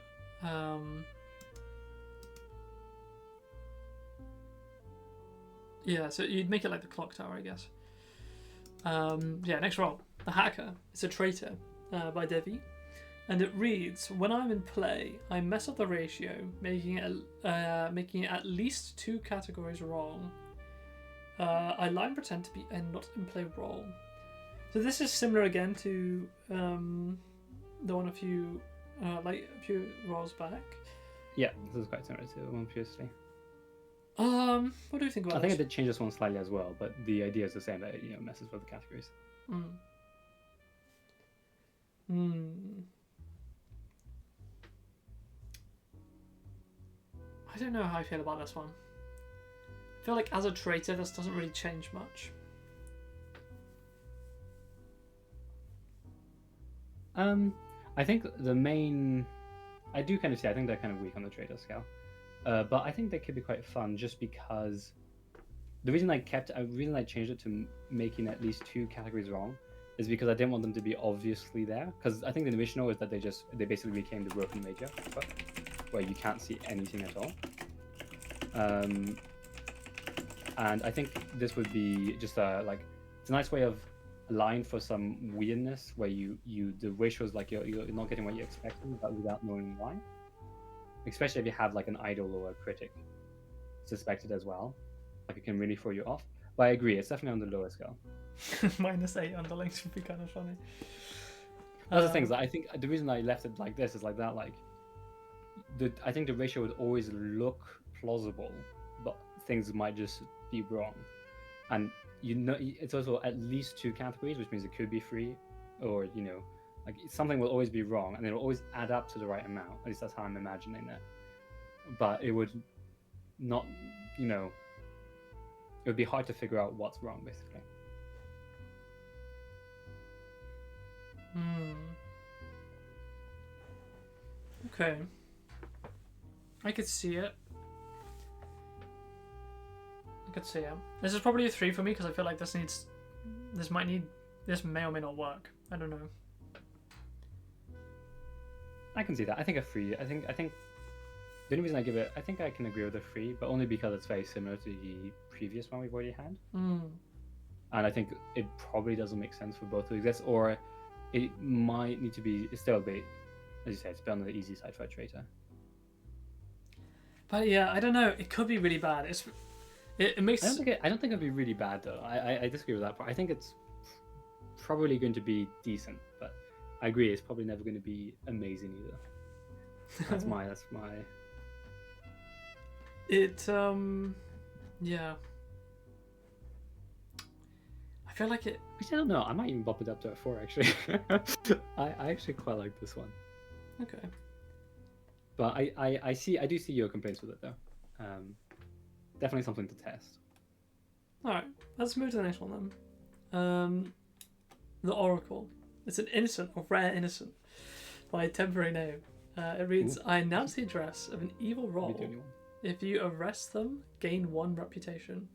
Yeah, so you'd make it like the clock tower, I guess. Yeah, next roll. The Hacker. It's a traitor by Devi. And it reads, when I'm in play, I mess up the ratio, making it at least 2 categories wrong. I lie and pretend to be a not in play role. So this is similar again to the one a few rolls back. Yeah, this is quite similar to the one previously. What do you think about I think I this? did change this one slightly as well, but the idea is the same. That it messes with the categories. I don't know how I feel about this one. I feel like as a traitor, this doesn't really change much. I think I do kind of see. I think they're kind of weak on the traitor scale, but I think they could be quite fun just because the reason I changed it to making at least 2 categories wrong is because I didn't want them to be obviously there. Because I think the original is that they basically became the broken major, where you can't see anything at all. And I think this would be just it's a nice way of allowing for some weirdness where the ratios you're not getting what you're expecting, but without knowing why. Especially if you have like an idol or a critic suspected as well, like it can really throw you off. But I agree, it's definitely on the lower scale. -8 underlings would be kind of funny. That's the thing. I think the reason I left it like this is like that. I think the ratio would always look plausible, but things might just be wrong. And it's also at least 2 categories, which means it could be 3, or something will always be wrong, and it'll always add up to the right amount. At least that's how I'm imagining it. But it would not, it would be hard to figure out what's wrong, basically. Okay. I could see it. This is probably a 3 for me because I feel like this may or may not work. I don't know. I can see that. I think a 3. I think the only reason I give it, I think I can agree with a 3, but only because it's very similar to the previous one we've already had. And I think it probably doesn't make sense for both to exist, or it might need to be still a bit, as you say, it's a bit on the easy side for a traitor. But yeah, I don't know. It could be really bad. It makes. I don't think it'd be really bad though. I disagree with that part. I think it's probably going to be decent, but I agree it's probably never going to be amazing either. That's my. Yeah. I feel like it. Which I don't know. I might even bump it up to a 4 actually. I actually quite like this one. Okay. But I do see your complaints with it though. Definitely something to test. Alright, let's move to the next one then. The Oracle. It's an innocent or rare innocent by a temporary name. It reads, I announce the address of an evil role. If you arrest them, gain 1 reputation.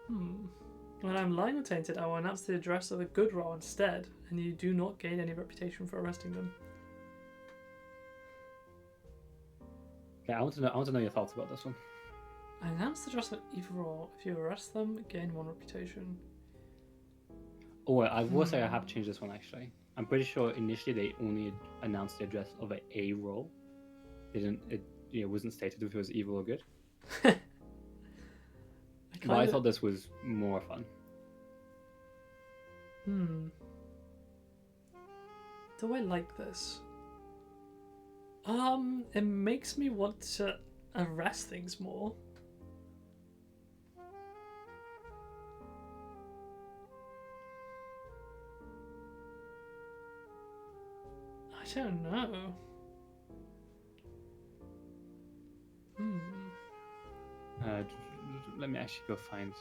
When I'm lying or tainted, I will announce the address of a good role instead, and you do not gain any reputation for arresting them. Okay, I want to know your thoughts about this one. I announce the address of evil role. If you arrest them, gain 1 reputation. Oh, I will say I have changed this one actually. I'm pretty sure initially they only announced the address of a role. It wasn't stated if it was evil or good. But I thought this was more fun. Do I like this? It makes me want to arrest things more. I don't know. Let me actually go find.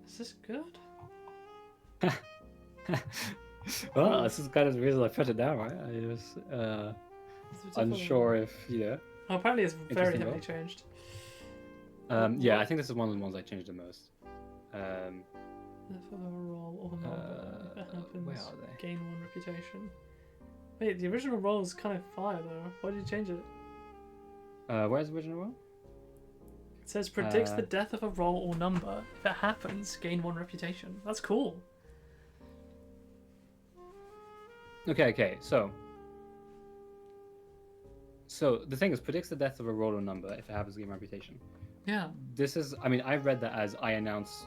Is this good? Well, this is kind of the reason I put it down, right? I was unsure if Oh, apparently it's very Interesting heavily role. changed. Yeah, I think this is one of the ones I changed the most. If a roll or number, if it happens, where are they? gain 1 reputation. Wait, the original roll is kind of fire though. Why did you change it? Where's the original one? It says predicts the Uh, death of a roll or number. If it happens, gain 1 reputation. That's cool. Okay. So the thing is, predicts the death of a roll or number if it happens to gain reputation. Yeah. This is, I mean, I read that as I announce.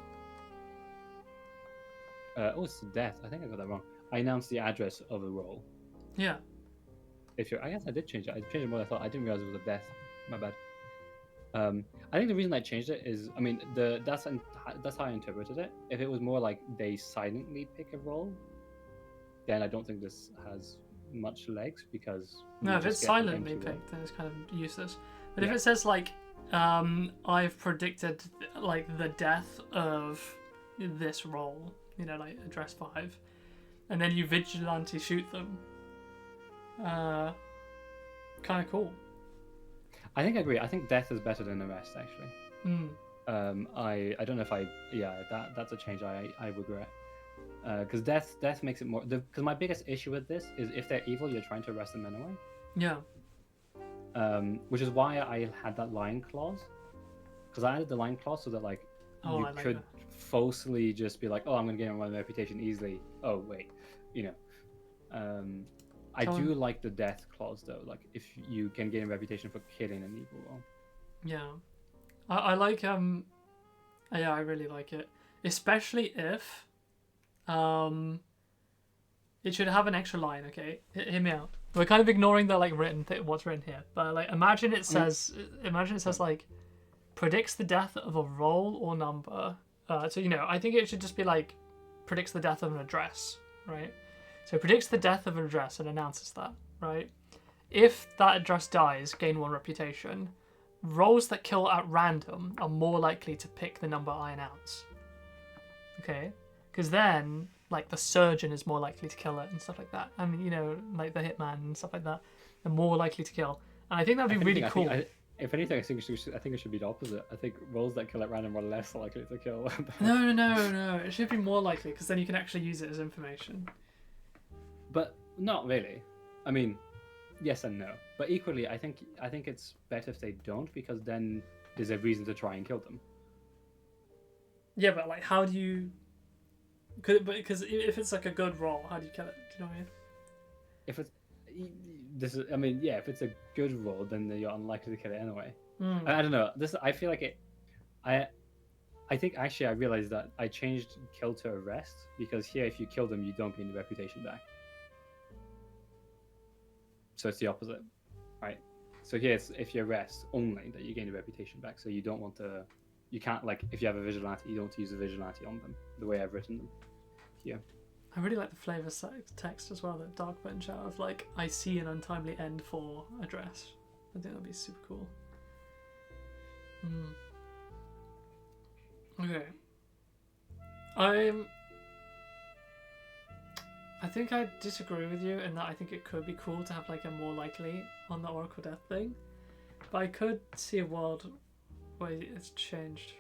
Oh, it's the death. I think I got that wrong. I announce the address of a roll. Yeah. If you're, I guess I did change it. I changed it more than I thought. I didn't realize it was a death. My bad. I think the reason I changed it is, I mean, that's how I interpreted it. If it was more like they silently pick a roll, then I don't think this has much legs because No, you if just it's get the silently empty roll. picked, then it's kind of useless. But if Yeah. it says like, I've predicted like the death of this roll, you know, like address 5, and then you vigilante shoot them, kind of cool. I think I agree. I think death is better than arrest actually. Mm. I don't know if that's a change I regret. Because death makes it more. Because my biggest issue with this is if they're evil, you're trying to arrest them anyway. Yeah. Which is why I had that line clause. Because I added the line clause so that like Oh, you I like could that. falsely just be like, oh, I'm gonna gain my reputation easily. Oh wait, you know. I Tell do him- like the death clause though. Like if you can gain a reputation for killing an evil role. Yeah. I like yeah, I really like it, especially if it should have an extra line. Okay, hear me out. We're kind of ignoring the like what's written here, but like imagine it says like predicts the death of a roll or number. So you know, I think it should just be like predicts the death of an address, right? So predicts the death of an address and announces that, right? If that address dies, gain 1 reputation. Rolls that kill at random are more likely to pick the number I announce. Okay? Because then, like, the surgeon is more likely to kill it and stuff like that. I mean, you know, like the hitman and stuff like that. They're more likely to kill. And I think that'd be really cool. If anything, I think it should be the opposite. I think rolls that kill at random are less likely to kill. No. It should be more likely because then you can actually use it as information. But not really. I mean, yes and no. But equally, I think it's better if they don't because then there's a reason to try and kill them. Yeah, but like, how do you? Because if it's like a good roll, how do you kill it? Do you know what I mean? If it's if it's a good roll, then you're unlikely to kill it anyway. Mm. I don't know. I feel like it. I think actually I realized that I changed kill to arrest because here, if you kill them, you don't gain the reputation back. So it's the opposite, right? So here, it's if you arrest only that you gain the reputation back. So you don't want to. You can't, like, if you have a vigilante, you don't use a vigilante on them the way I've written them here. I really like the flavor text as well that Dark put in chat of like, I see an untimely end for address. I think that'd be super cool. Okay. I think I disagree with you in that I think it could be cool to have like a more likely on the Oracle Death thing. But I could see a world where it's changed.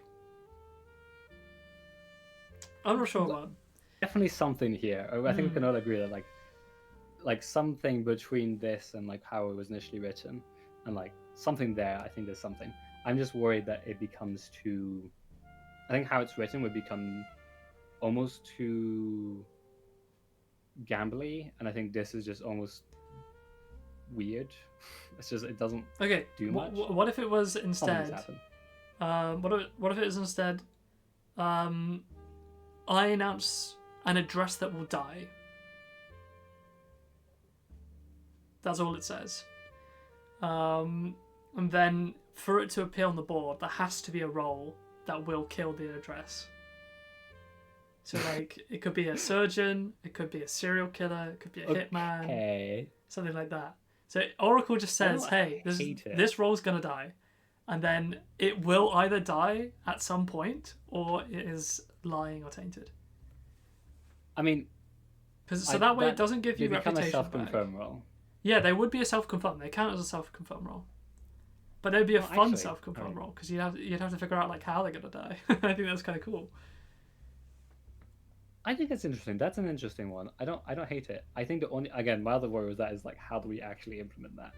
I'm not sure about. Definitely something here. I think we can all agree that like something between this and like how it was initially written, and like something there. I think there's something. I'm just worried that it becomes too. I think how it's written would become almost too gambly, and I think this is just almost weird. It's just it doesn't Okay. do much. What if it was instead? Something's happened. What if it was instead? I announce an address that will die. That's all it says. And then for it to appear on the board, there has to be a roll that will kill the address. So like, it could be a surgeon, it could be a serial killer, it could be a hitman, Okay. something like that. So Oracle just says, hey, hate it. this roll's gonna die. And then it will either die at some point or it is lying or tainted. I mean, So that way it doesn't give they you become a reputation self-confirm back. roll. Yeah, they would be a self-confirm. They count as a self-confirm roll. But they'd be a Well, fun actually, self-confirm alright. roll because you'd have to figure out like how they're gonna die. I think that's kind of cool. I think it's interesting. That's an interesting one. I don't hate it. I think the only, again, my other worry was that is like how do we actually implement that?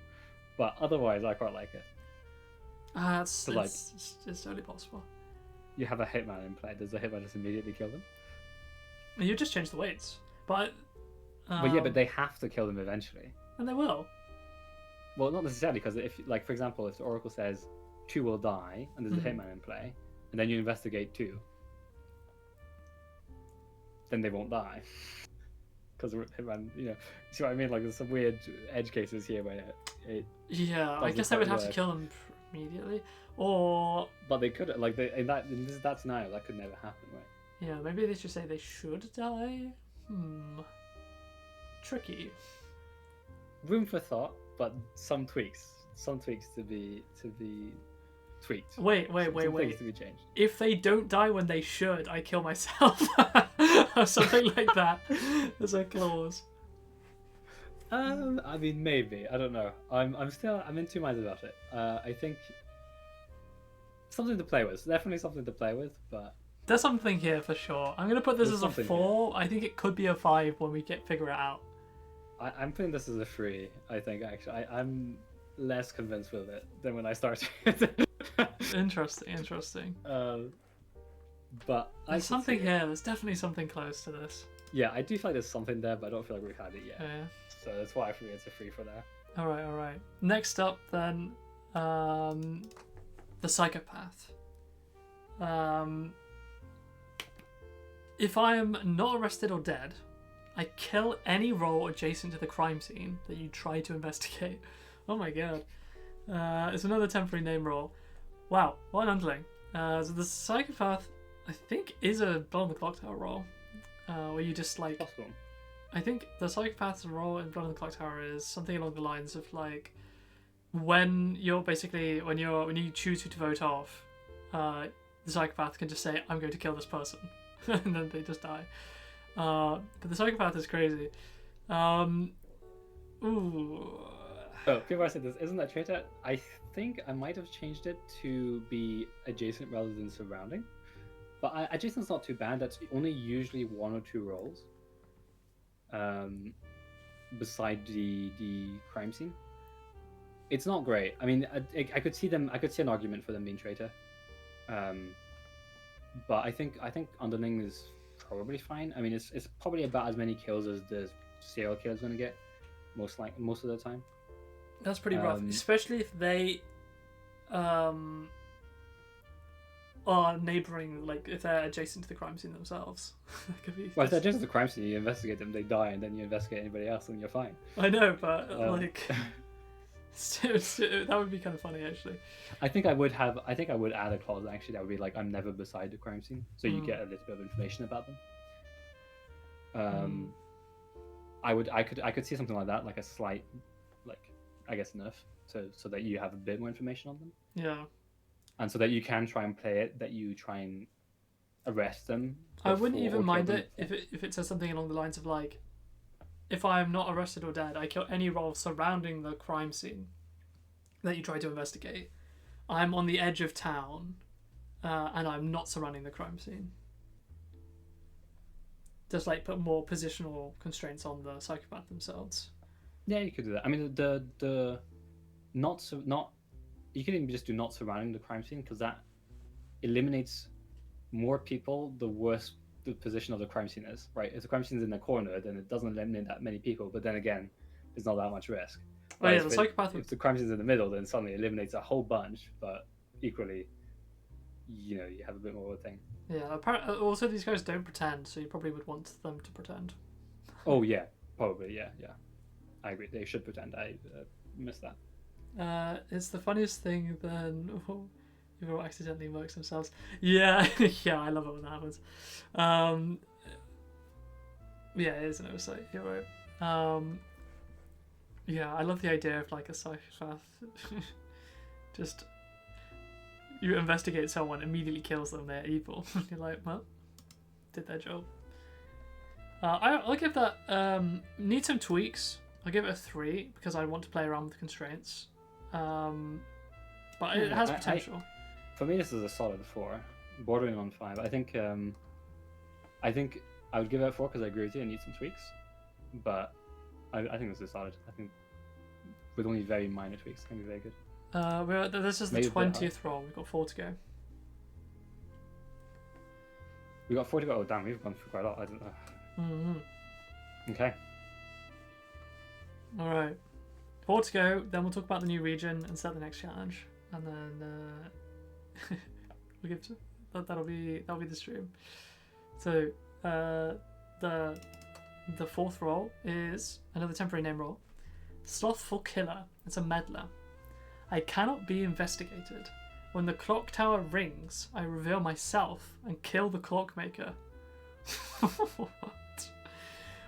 But otherwise, I quite like it. It's, So, like- it's totally possible. You have a hitman in play. Does the hitman just immediately kill them? You just change the weights, but Well, yeah, but they have to kill them eventually. and they will. Well, not necessarily, because if, like, for example, if the Oracle says 2 will die and there's a hitman in play, and then you investigate 2, then they won't die. Because hitman, see what I mean? Like, there's some weird edge cases here where Yeah, I doesn't guess they would quite have to work. kill them immediately, or But they could, like, in that scenario, that could never happen, right? yeah, maybe they should say they should die. Tricky. Room for thought, but some tweaks to be tweaked. Wait, Some things to be changed. If they don't die when they should, I kill myself, or something like that. There's a clause. I mean, maybe. I don't know. I'm in two minds about it. I think something to play with. Definitely something to play with, but There's something here for sure. I'm gonna put this There's as a something 4. I think it could be a 5 when we figure it out. I'm putting this as a 3. I think actually I'm less convinced with it than when I started. Interesting. But I There's could something see it. here. There's definitely something close to this. Yeah, I do feel like there's something there, but I don't feel like we've had it yet. Yeah. So that's why for me it's a 3 for there. All right. Next up, then, the psychopath. If I am not arrested or dead, I kill any role adjacent to the crime scene that you try to investigate. Oh my god. It's another temporary name roll. Wow, what an underling. So the psychopath, I think, is a Blood on the Clock Tower roll. Where you just like... Possible. I think the psychopath's role in Blood on the Clock Tower is something along the lines of like when you choose who to vote off, the psychopath can just say, "I'm going to kill this person," and then they just die. But the psychopath is crazy. Ooh. Oh, before I said this, isn't that traitor? I think I might have changed it to be adjacent rather than surrounding. But adjacent's not too bad. That's only usually 1 or 2 rolls. Beside the crime scene, it's not great. I mean, I could see them. I could see an argument for them being traitor. But I think underling is probably fine. I mean, it's probably about as many kills as the serial killer's gonna get, most of the time. That's pretty rough, especially if they are neighbouring, like if they're adjacent to the crime scene themselves. That could be Well, if they're just the crime scene, you investigate them, they die, and then you investigate anybody else, and you're fine. I know, but like that would be kind of funny actually. I think I would add a clause actually that would be like, I'm never beside the crime scene, so you get a little bit of information about them. I could see something like that, like a slight, like I guess nerf, so that you have a bit more information on them. Yeah. And so that you can try and play it, that you try and arrest them. I wouldn't before- even or mind kill it them. if it says something along the lines of like, if I am not arrested or dead, I kill any role surrounding the crime scene that you try to investigate. I'm on the edge of town, and I'm not surrounding the crime scene. Just like put more positional constraints on the psychopath themselves. Yeah, you could do that. I mean, you can even just do not surrounding the crime scene, because that eliminates more people the worse the position of the crime scene is, right? If the crime scene is in the corner, then it doesn't eliminate that many people, but then again, there's not that much risk. Oh yeah, Whereas the if psychopath. if the crime scene is in the middle, then suddenly it eliminates a whole bunch, but equally, you have a bit more of a thing. Yeah. Also, these guys don't pretend, so you probably would want them to pretend. Oh yeah, probably, yeah. I agree, they should pretend. I missed that. It's the funniest thing then. People accidentally murks themselves. Yeah, yeah, I love it when that happens. Yeah, it is an oversight. You're right. Yeah, I love the idea of like a psychopath. Just you investigate someone, immediately kills them. They're evil. You're like, well, did their job. I'll give that. Need some tweaks. I'll give it a 3 because I want to play around with the constraints. But it has potential. For me, this is a solid 4, bordering on 5. I think I would give it a 4 because I agree with you. I need some tweaks, but I think this is solid. I think with only very minor tweaks, it can be very good. This is the Maybe a bit 20th roll. We've got 4 to go. We got 40. Oh damn, we've gone through quite a lot. I don't know. Mm-hmm. Okay. All right. 4 to go. Then we'll talk about the new region and set the next challenge, and then we'll give that'll be the stream. So the fourth role is another temporary name role. Slothful Killer. It's a meddler. I cannot be investigated. When the clock tower rings, I reveal myself and kill the clockmaker. What?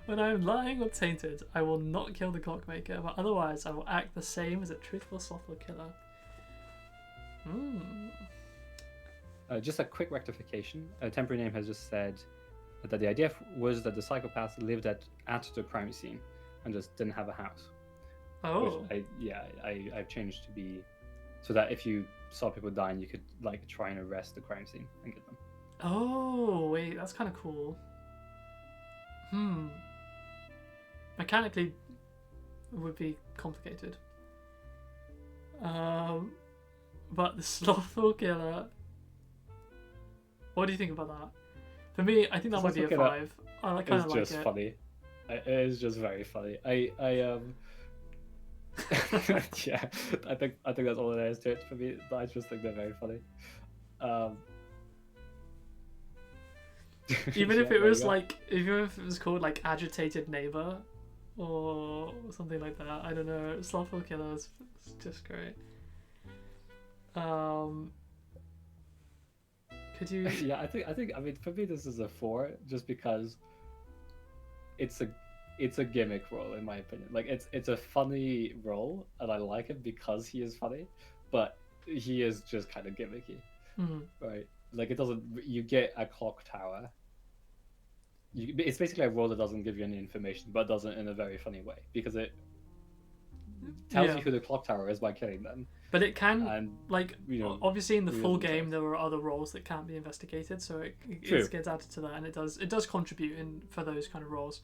When I am lying or tainted, I will not kill the clockmaker, but otherwise I will act the same as a truthful slothful killer. Just a quick rectification. A temporary name has just said that the idea was that the psychopath lived at the crime scene and just didn't have a house. Oh. Which I've changed to be so that if you saw people dying, you could like try and arrest the crime scene and get them. Oh, wait, that's kind of cool. Mechanically, it would be complicated. But the slothful killer. What do you think about that? For me, I think that might be a 5. I kind of like it. It's just funny. It is just very funny. Yeah, I think that's all there is to it for me. I just think they're very funny. Even if it was like, even if it was called like agitated neighbor or something like that, I don't know. Slothful killer is just great. Could you? Yeah, I think. I mean, for me, this is a 4, just because it's a gimmick role in my opinion. Like it's a funny role, and I like it because he is funny, but he is just kind of gimmicky, right? Like it doesn't. You get a clock tower. It's basically a role that doesn't give you any information, but does it in a very funny way because it tells you who the clock tower is by killing them. But it can, and, like, obviously in the full game there are other roles that can't be investigated, so it gets added to that, and it does contribute in for those kind of roles.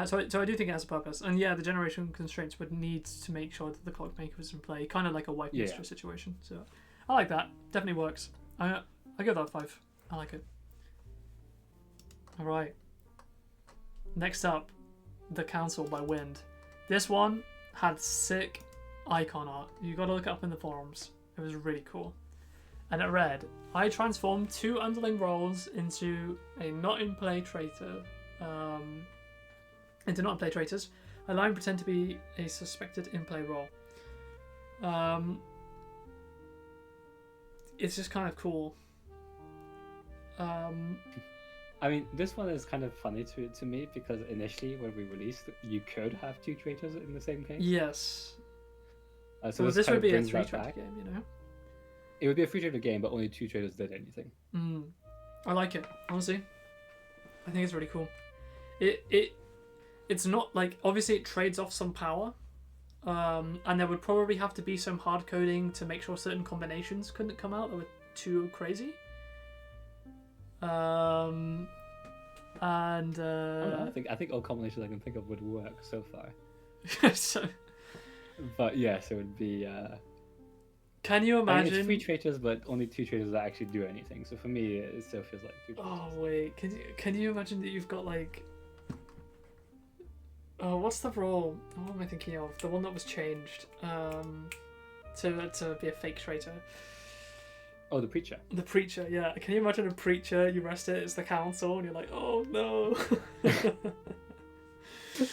So I do think it has a purpose, and yeah, the generation constraints would need to make sure that the clockmaker was in play, kind of like a wife mistress situation. So I like that. Definitely works. I give that a 5. I like it. All right. Next up, The Council by Wind. This one had sick icon art. You got to look it up in the forums. It was really cool. And it read, I transformed 2 underling roles into a not in play traitor. Into not in play traitors. I lie and pretend to be a suspected in play role. It's just kind of cool. I mean, this one is kind of funny to me because initially when we released, you could have 2 traitors in the same game. Yes. So this would be a 3 traitor game, you know? It would be a 3 traitor game, but only 2 traitors did anything. I like it, honestly. I think it's really cool. It's not like, obviously it trades off some power, and there would probably have to be some hard coding to make sure certain combinations couldn't come out that were too crazy. I think all combinations I can think of would work so far. So, but yes, it would be. Can you imagine? I mean, it's 3 traitors, but only 2 traitors that actually do anything. So for me, it still feels like 2 traitors. Oh wait, can you imagine that you've got like? Oh, what's the role? What am I thinking of? The one that was changed to be a fake traitor. Oh, the preacher. The preacher, yeah. Can you imagine a preacher? You rest it. It's the council, and you're like, oh no.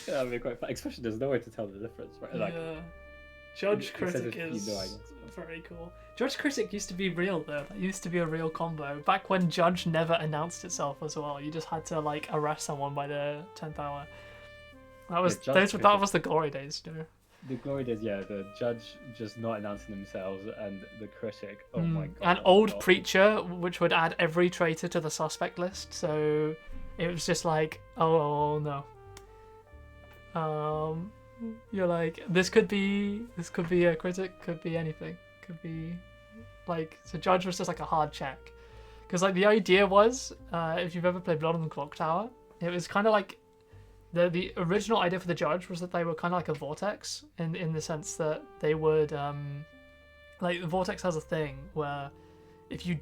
That'd be quite fun. Especially there's no way to tell the difference, right? Like, yeah. Judge Critic is very cool. Judge Critic used to be real though. That used to be a real combo. Back when Judge never announced itself as well. You just had to like arrest someone by the 10th hour. That was that was the glory days, you know. The glory days, yeah. The judge just not announcing themselves, and the critic. Oh my god. An old preacher, which would add every traitor to the suspect list. So it was just like, oh no. You're like, this could be a critic, could be anything, could be like. So judge was just like a hard check, because like the idea was, if you've ever played Blood on the Clock Tower, it was kind of like. The original idea for the judge was that they were kind of like a vortex in the sense that they would like the Vortex has a thing where if you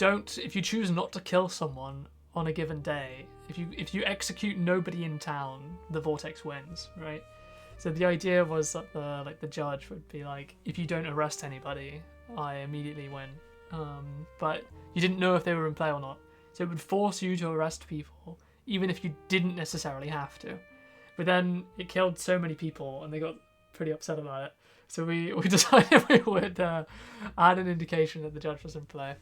choose not to kill someone on a given day, if you execute nobody in town, the Vortex wins, right? So the idea was that the judge would be like, if you don't arrest anybody, I immediately win. But you didn't know if they were in play or not, so it would force you to arrest people, even if you didn't necessarily have to. But then it killed so many people, and they got pretty upset about it. So we decided we would add an indication that the judge was in play.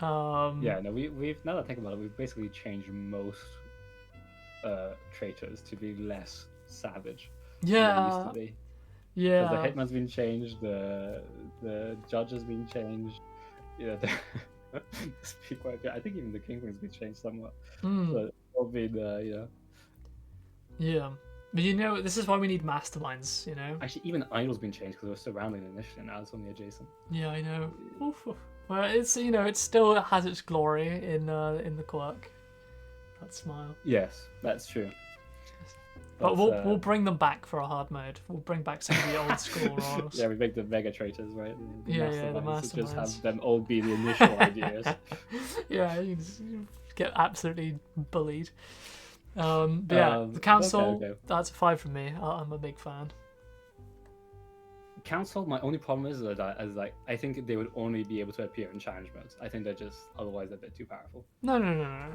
Yeah, no, we've now that I think about it, we've basically changed most traitors to be less savage than they used Yeah, to be. yeah. Because the hitman's been changed, the judge has been changed. You know, I think even the kingpin's been changed somewhat. So it's all been, Yeah. But you know, this is why we need masterminds, you know? Actually, even Idol's been changed because it was surrounding initially, now it's only adjacent. Yeah, I know. Oof. Well, it's, you know, it still has its glory in the quirk. That smile. Yes, that's true. But we'll bring them back for a hard mode. We'll bring back some of the old school roles. Yeah, we make the mega traitors, right? The the masterminds. So just masterminds. have them all be the initial ideas. Yeah, you just get absolutely bullied. But yeah, the council, okay. that's a 5 from me. I'm a big fan. Council, my only problem is that I think they would only be able to appear in challenge modes. I think they're just otherwise a bit too powerful. No.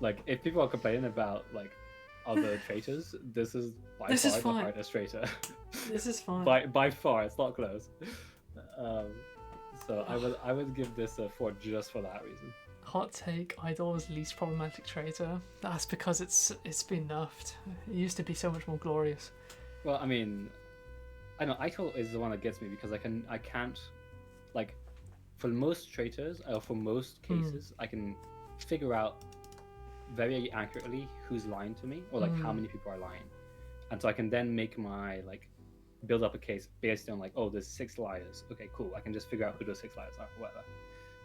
Like, if people are complaining about like other traitors, this is by This far is the fine. hardest traitor. This is fine. by far, it's not close. So I would give this a 4 just for that reason. Hot take, Idol's least problematic traitor. That's because it's been nerfed. It used to be so much more glorious. Well, I mean, I know Idol is the one that gets me because I can't, like, for most traitors or for most cases, I can figure out very accurately who's lying to me or like how many people are lying, and so I can then make my build up a case based on oh, there's 6 liars. Okay, cool. I can just figure out who those 6 liars are or whatever.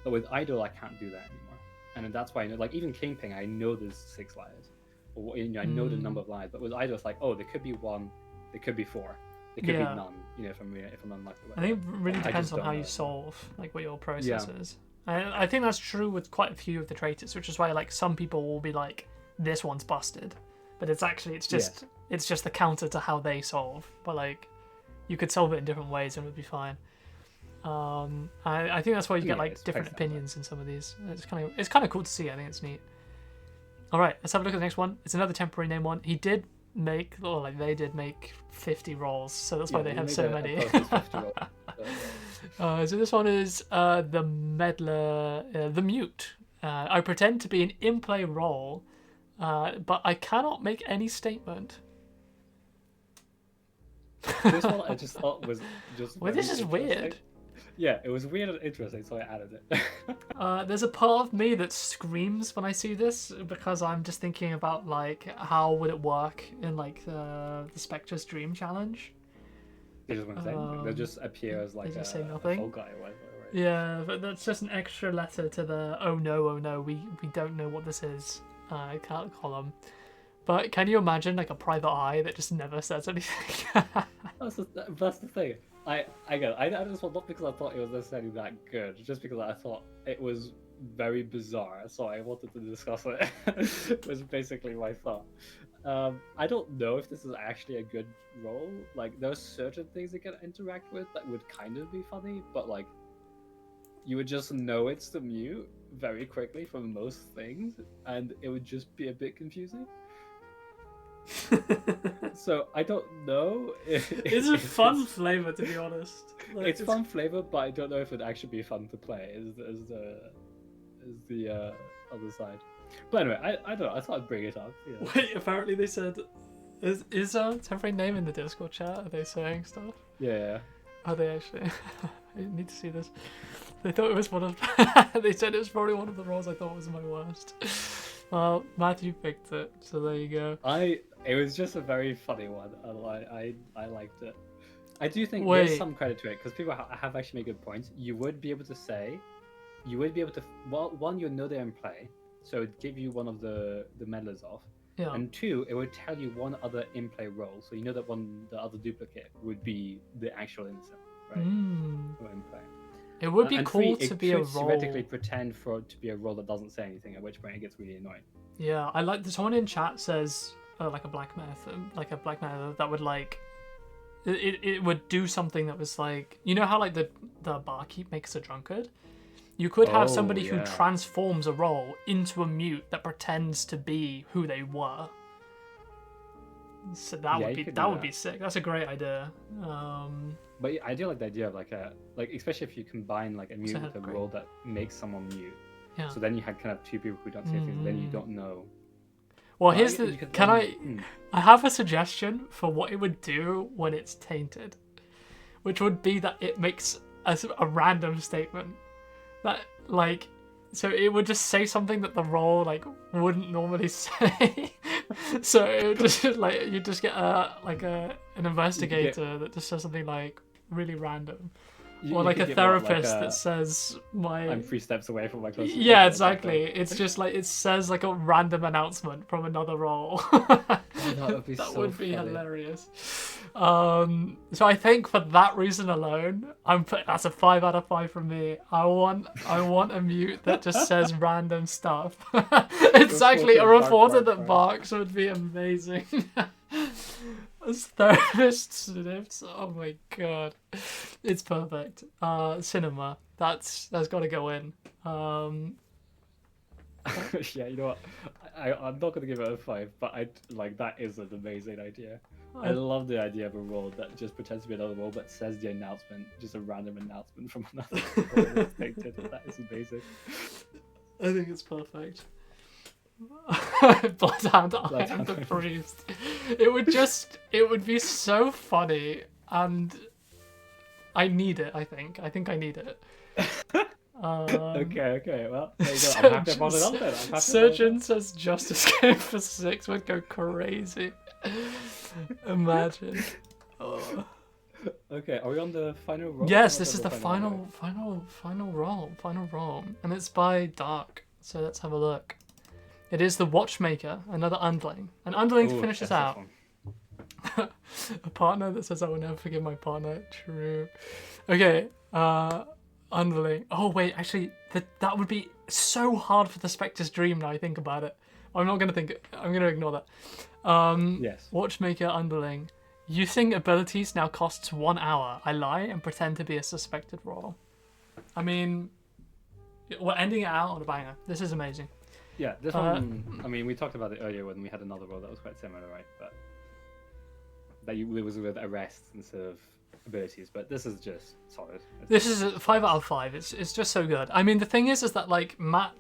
But with Idol, I can't do that anymore, and that's why I know, even Kingpin, I know there's 6 liars, or I know the number of liars. But with Idol, it's oh, there could be 1, there could be 4, there could be none. If I'm unlucky. I think it really depends on how you solve, what your process is. I think that's true with quite a few of the traitors, which is why some people will be like, this one's busted, but it's just the counter to how they solve. But you could solve it in different ways and it would be fine. I think that's why you get different opinions in some of these. It's kind of cool to see. I think it's neat. All right, let's have a look at the next one. It's another temporary name one. He did make, they did make 50 rolls, so that's why they have so many. So this one is the Meddler, the Mute. I pretend to be an in-play role, but I cannot make any statement. This one I just thought was just. Well, this is weird. Yeah, it was weird and interesting, so I added it. There's a part of me that screams when I see this because I'm just thinking about how would it work in the Spectre's Dream Challenge. They just won't say anything. They just appear as they just a say nothing. Fall Guy or whatever, right? Yeah, but that's just an extra letter to the oh no, we don't know what this is column. But can you imagine a private eye that just never says anything? That's the thing. I get it. I just want, not because I thought it was necessarily that good, just because I thought it was very bizarre, so I wanted to discuss it. Was basically my thought. I don't know if this is actually a good role. There are certain things it can interact with that would kind of be funny, but you would just know it's the Mute very quickly from most things, and it would just be a bit confusing. So I don't know. It's a fun flavor, to be honest. It's fun flavor, but I don't know if it'd actually be fun to play. Is the other side. But anyway, I don't know. I thought I'd bring it up. Yeah. Wait, apparently they said, is a temporary name in the Discord chat? Are they saying stuff? Yeah. Are they actually? I need to see this. They thought it was one of. They said it was probably one of the roles I thought was my worst. Well, Matthew picked it, so there you go. It was just a very funny one. I liked it. I do think there's some credit to it because people have actually made good points. You would be able to say, one, you know they're in play, so it'd give you one of the meddlers off. Yeah. And 2, it would tell you one other in-play role, so the other duplicate would be the actual innocent, right? Or in play. It would be And cool three, to it be a could role. theoretically pretend for it to be a role that doesn't say anything, at which point it gets really annoying. Yeah, I like that someone in chat says like a black method, like a black method that would like it would do something that was like, you know how like the barkeep makes a drunkard? You could have Oh, somebody who yeah. transforms a role into a mute that pretends to be who they were. So that Yeah, would you be could do that would that. be sick. That's a great idea. But yeah, I do like the idea of like especially if you combine like a mute had with a great- role that makes someone mute. Yeah. So then you had kind of two people who don't say things, then you don't know. Well, But here's the. you could Can then- I have a suggestion for what it would do when it's tainted, which would be that it makes a random statement that like, so it would just say something that the role like wouldn't normally say. So it would just like you just get an investigator that just says something like really random, you or like a could give what, like therapist that says my. I'm 3 steps away from my closest. Yeah, person or something. exactly. It's just like it says like a random announcement from another role. That would be That so would be funny. hilarious. So I think for that reason alone, that's a 5 out of 5 from me. I want a mute that just says random stuff. Exactly, a reporter that barks would be amazing. As therapist sniffs, oh my god, it's perfect. Cinema, that's got to go in. Yeah, you know what? I'm not gonna give it a 5, but that is an amazing idea. I love the idea of a role that just pretends to be another role but says the announcement, just a random announcement from another role that's tainted. That is amazing. I think it's perfect. Bloodhound, I am the priest. It would be so funny, and I need it. I think I need it. Okay. Well, there you go. I'm happy I brought it up then. I'm happy Surgeon says Justice Game for 6 would go crazy. Imagine. Oh. Okay, are we on the final roll? Yes, Or this is the final roll, and it's by Dark. So let's have a look. It is the Watchmaker, another Underling. An Underling to Ooh, finish us that's out. this one. A partner that says I will never forgive my partner. True. Okay. Underling. Oh wait, actually, that would be so hard for the Spectre's Dream. Now I think about it. I'm not gonna think. I'm gonna ignore that. Yes. Watchmaker Underling. Using abilities now costs 1 hour. I lie and pretend to be a suspected role. I mean, we're ending it out on a banger. This is amazing. Yeah, this one. I mean, we talked about it earlier when we had another role that was quite similar, right? But it was with arrests instead of abilities. But this is just solid. This is a 5 out of 5. It's just so good. I mean, the thing is that like Matt,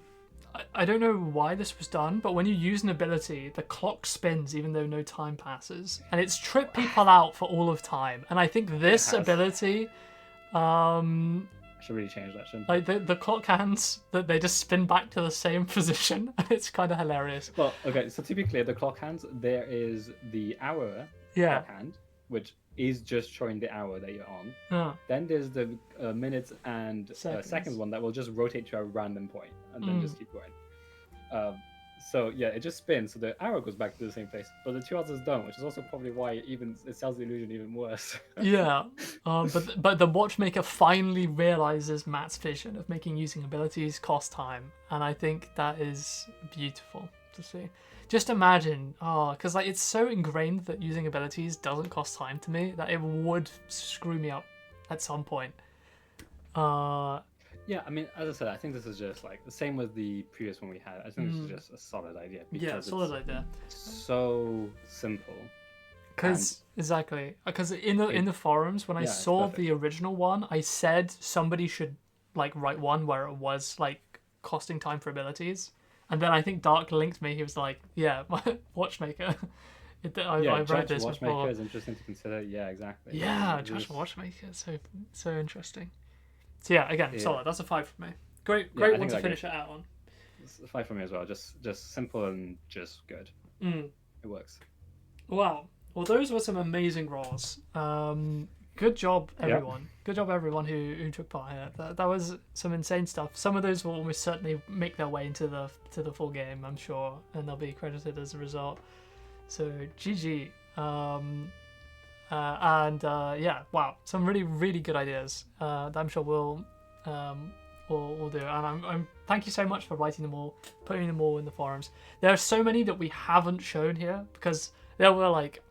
I don't know why this was done, but when you use an ability, the clock spins even though no time passes, and it's tripped people out for all of time. And I think this has. ability, Should really change that, shouldn't? like the clock hands, that they just spin back to the same position, and it's kind of hilarious. Well, okay. So typically, the clock hands, there is the hour Yeah. clock hand, which is just showing the hour that you're on. Yeah. Then there's the minutes and Seconds. seconds one that will just rotate to a random point and then just keep going. So yeah, it just spins, so the arrow goes back to the same place, but the 2 others don't, which is also probably why it sells the illusion even worse. Yeah, but the Watchmaker finally realizes Matt's vision of making using abilities cost time, and I think that is beautiful to see. Just imagine, because like it's so ingrained that using abilities doesn't cost time to me that it would screw me up at some point. Yeah, I mean, as I said, I think this is just like the same with the previous one we had. I think this is just a solid idea because solid idea. so simple. Because in the forums when I Yeah, it's saw perfect. the original one, I said somebody should like write one where it was like costing time for abilities, and then I think Dark linked me. He was like, "Yeah, Watchmaker." I read Judge this Watchmaker before. is interesting to consider. Yeah, exactly. Yeah, It Josh is- Watchmaker, so interesting. So yeah, again, Yeah. solid. That's a 5 for me. Great I one think to I finish it out on. It's a 5 for me as well. Just simple and just good. Mm. It works. Wow. Well, those were some amazing rolls. Good job, everyone. Good job, everyone who took part in it. That was some insane stuff. Some of those will almost certainly make their way into the full game, I'm sure, and they'll be credited as a result. So GG. Yeah, wow, some really, really good ideas that I'm sure we'll we'll do. And I'm thank you so much for writing them all, putting them all in the forums. There are so many that we haven't shown here because there were like,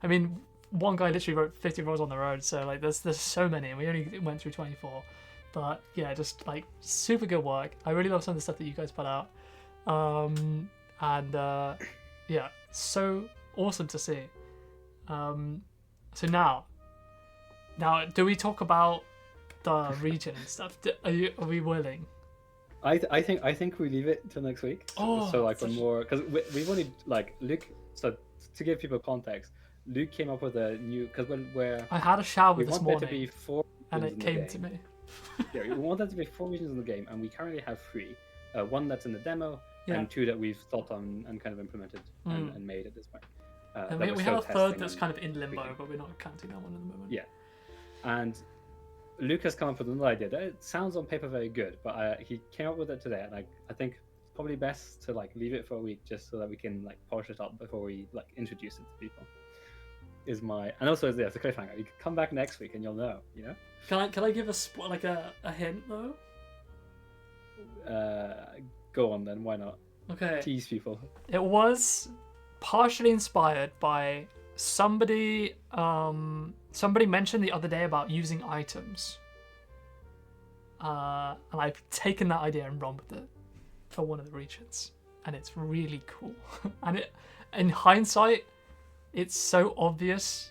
I mean, one guy literally wrote 50 rules on their own, so like there's so many, and we only went through 24. But yeah, just like super good work. I really love some of the stuff that you guys put out, yeah, so awesome to see. So now, do we talk about the region and stuff? Are we willing? I think we leave it till next week. So like one more, because we've only like Luke. So to give people context, Luke came up with a new, because when I had a shower we this want morning, there to be 4 and regions it in the came game. to me. Yeah, we want there to be 4 regions in the game, and we currently have 3. One that's in the demo, Yeah. and 2 that we've thought on and kind of implemented and made at this point. And that we we're have a still third testing that's and kind of in limbo, tweaking. but we're not counting that one at the moment. Yeah. And Luke has come up with another idea that it sounds on paper very good, but he came up with it today, and I think it's probably best to like leave it for a week just so that we can like polish it up before we like introduce it to people. Is my, and also it's a cliffhanger. You can come back next week and you'll know. You know. Can I give a hint though? Go on then. Why not? Okay. Tease people. It was partially inspired by somebody. Somebody mentioned the other day about using items. And I've taken that idea and run with it for one of the regions, and it's really cool. And in hindsight, it's so obvious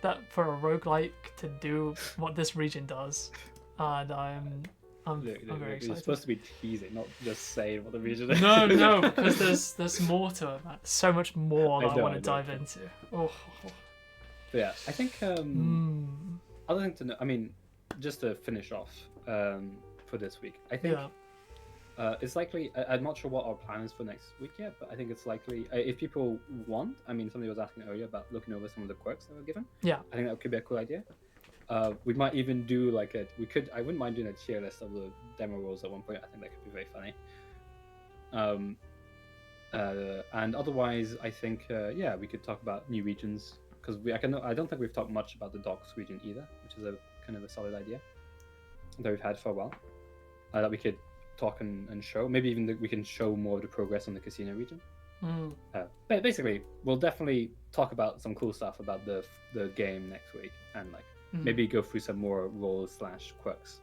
that for a roguelike to do what this region does, and I'm very You're excited. supposed to be teasing, not just saying what the region is. No, because there's more to it, man. There's so much more that I want to dive into. Oh. But yeah, I think other thing to know, I mean, just to finish off for this week, I think it's likely, I'm not sure what our plan is for next week yet, but I think it's likely, if people want, I mean, somebody was asking earlier about looking over some of the quirks that were given. Yeah. I think that could be a cool idea. We might even do like I wouldn't mind doing a tier list of the demo rules at one point. I think that could be very funny. And otherwise, I think, we could talk about new regions, because I don't think we've talked much about the docks region either, which is a kind of a solid idea that we've had for a while, that we could talk and show. Maybe even we can show more of the progress on the casino region. But basically, we'll definitely talk about some cool stuff about the game next week, and like maybe go through some more roles / quirks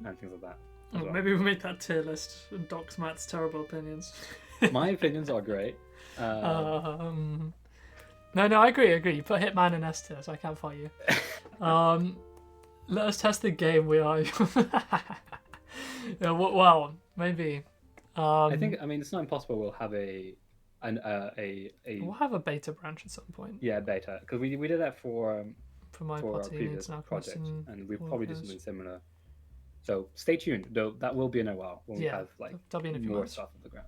and things like that. Well. Maybe we make that tier list and docs Matt's terrible opinions. My opinions are great. No, I agree. You put Hitman in S tier, so I can't fight you. Let us test the game. We are. Yeah, well, maybe. I think. I mean, it's not impossible. We'll have We'll have a beta branch at some point. Yeah, beta, because we did that for my our party previous now project, and we'll all probably do those. something similar. So stay tuned. Though that will be in a while when we have like that'll be in a few more months. stuff on the ground.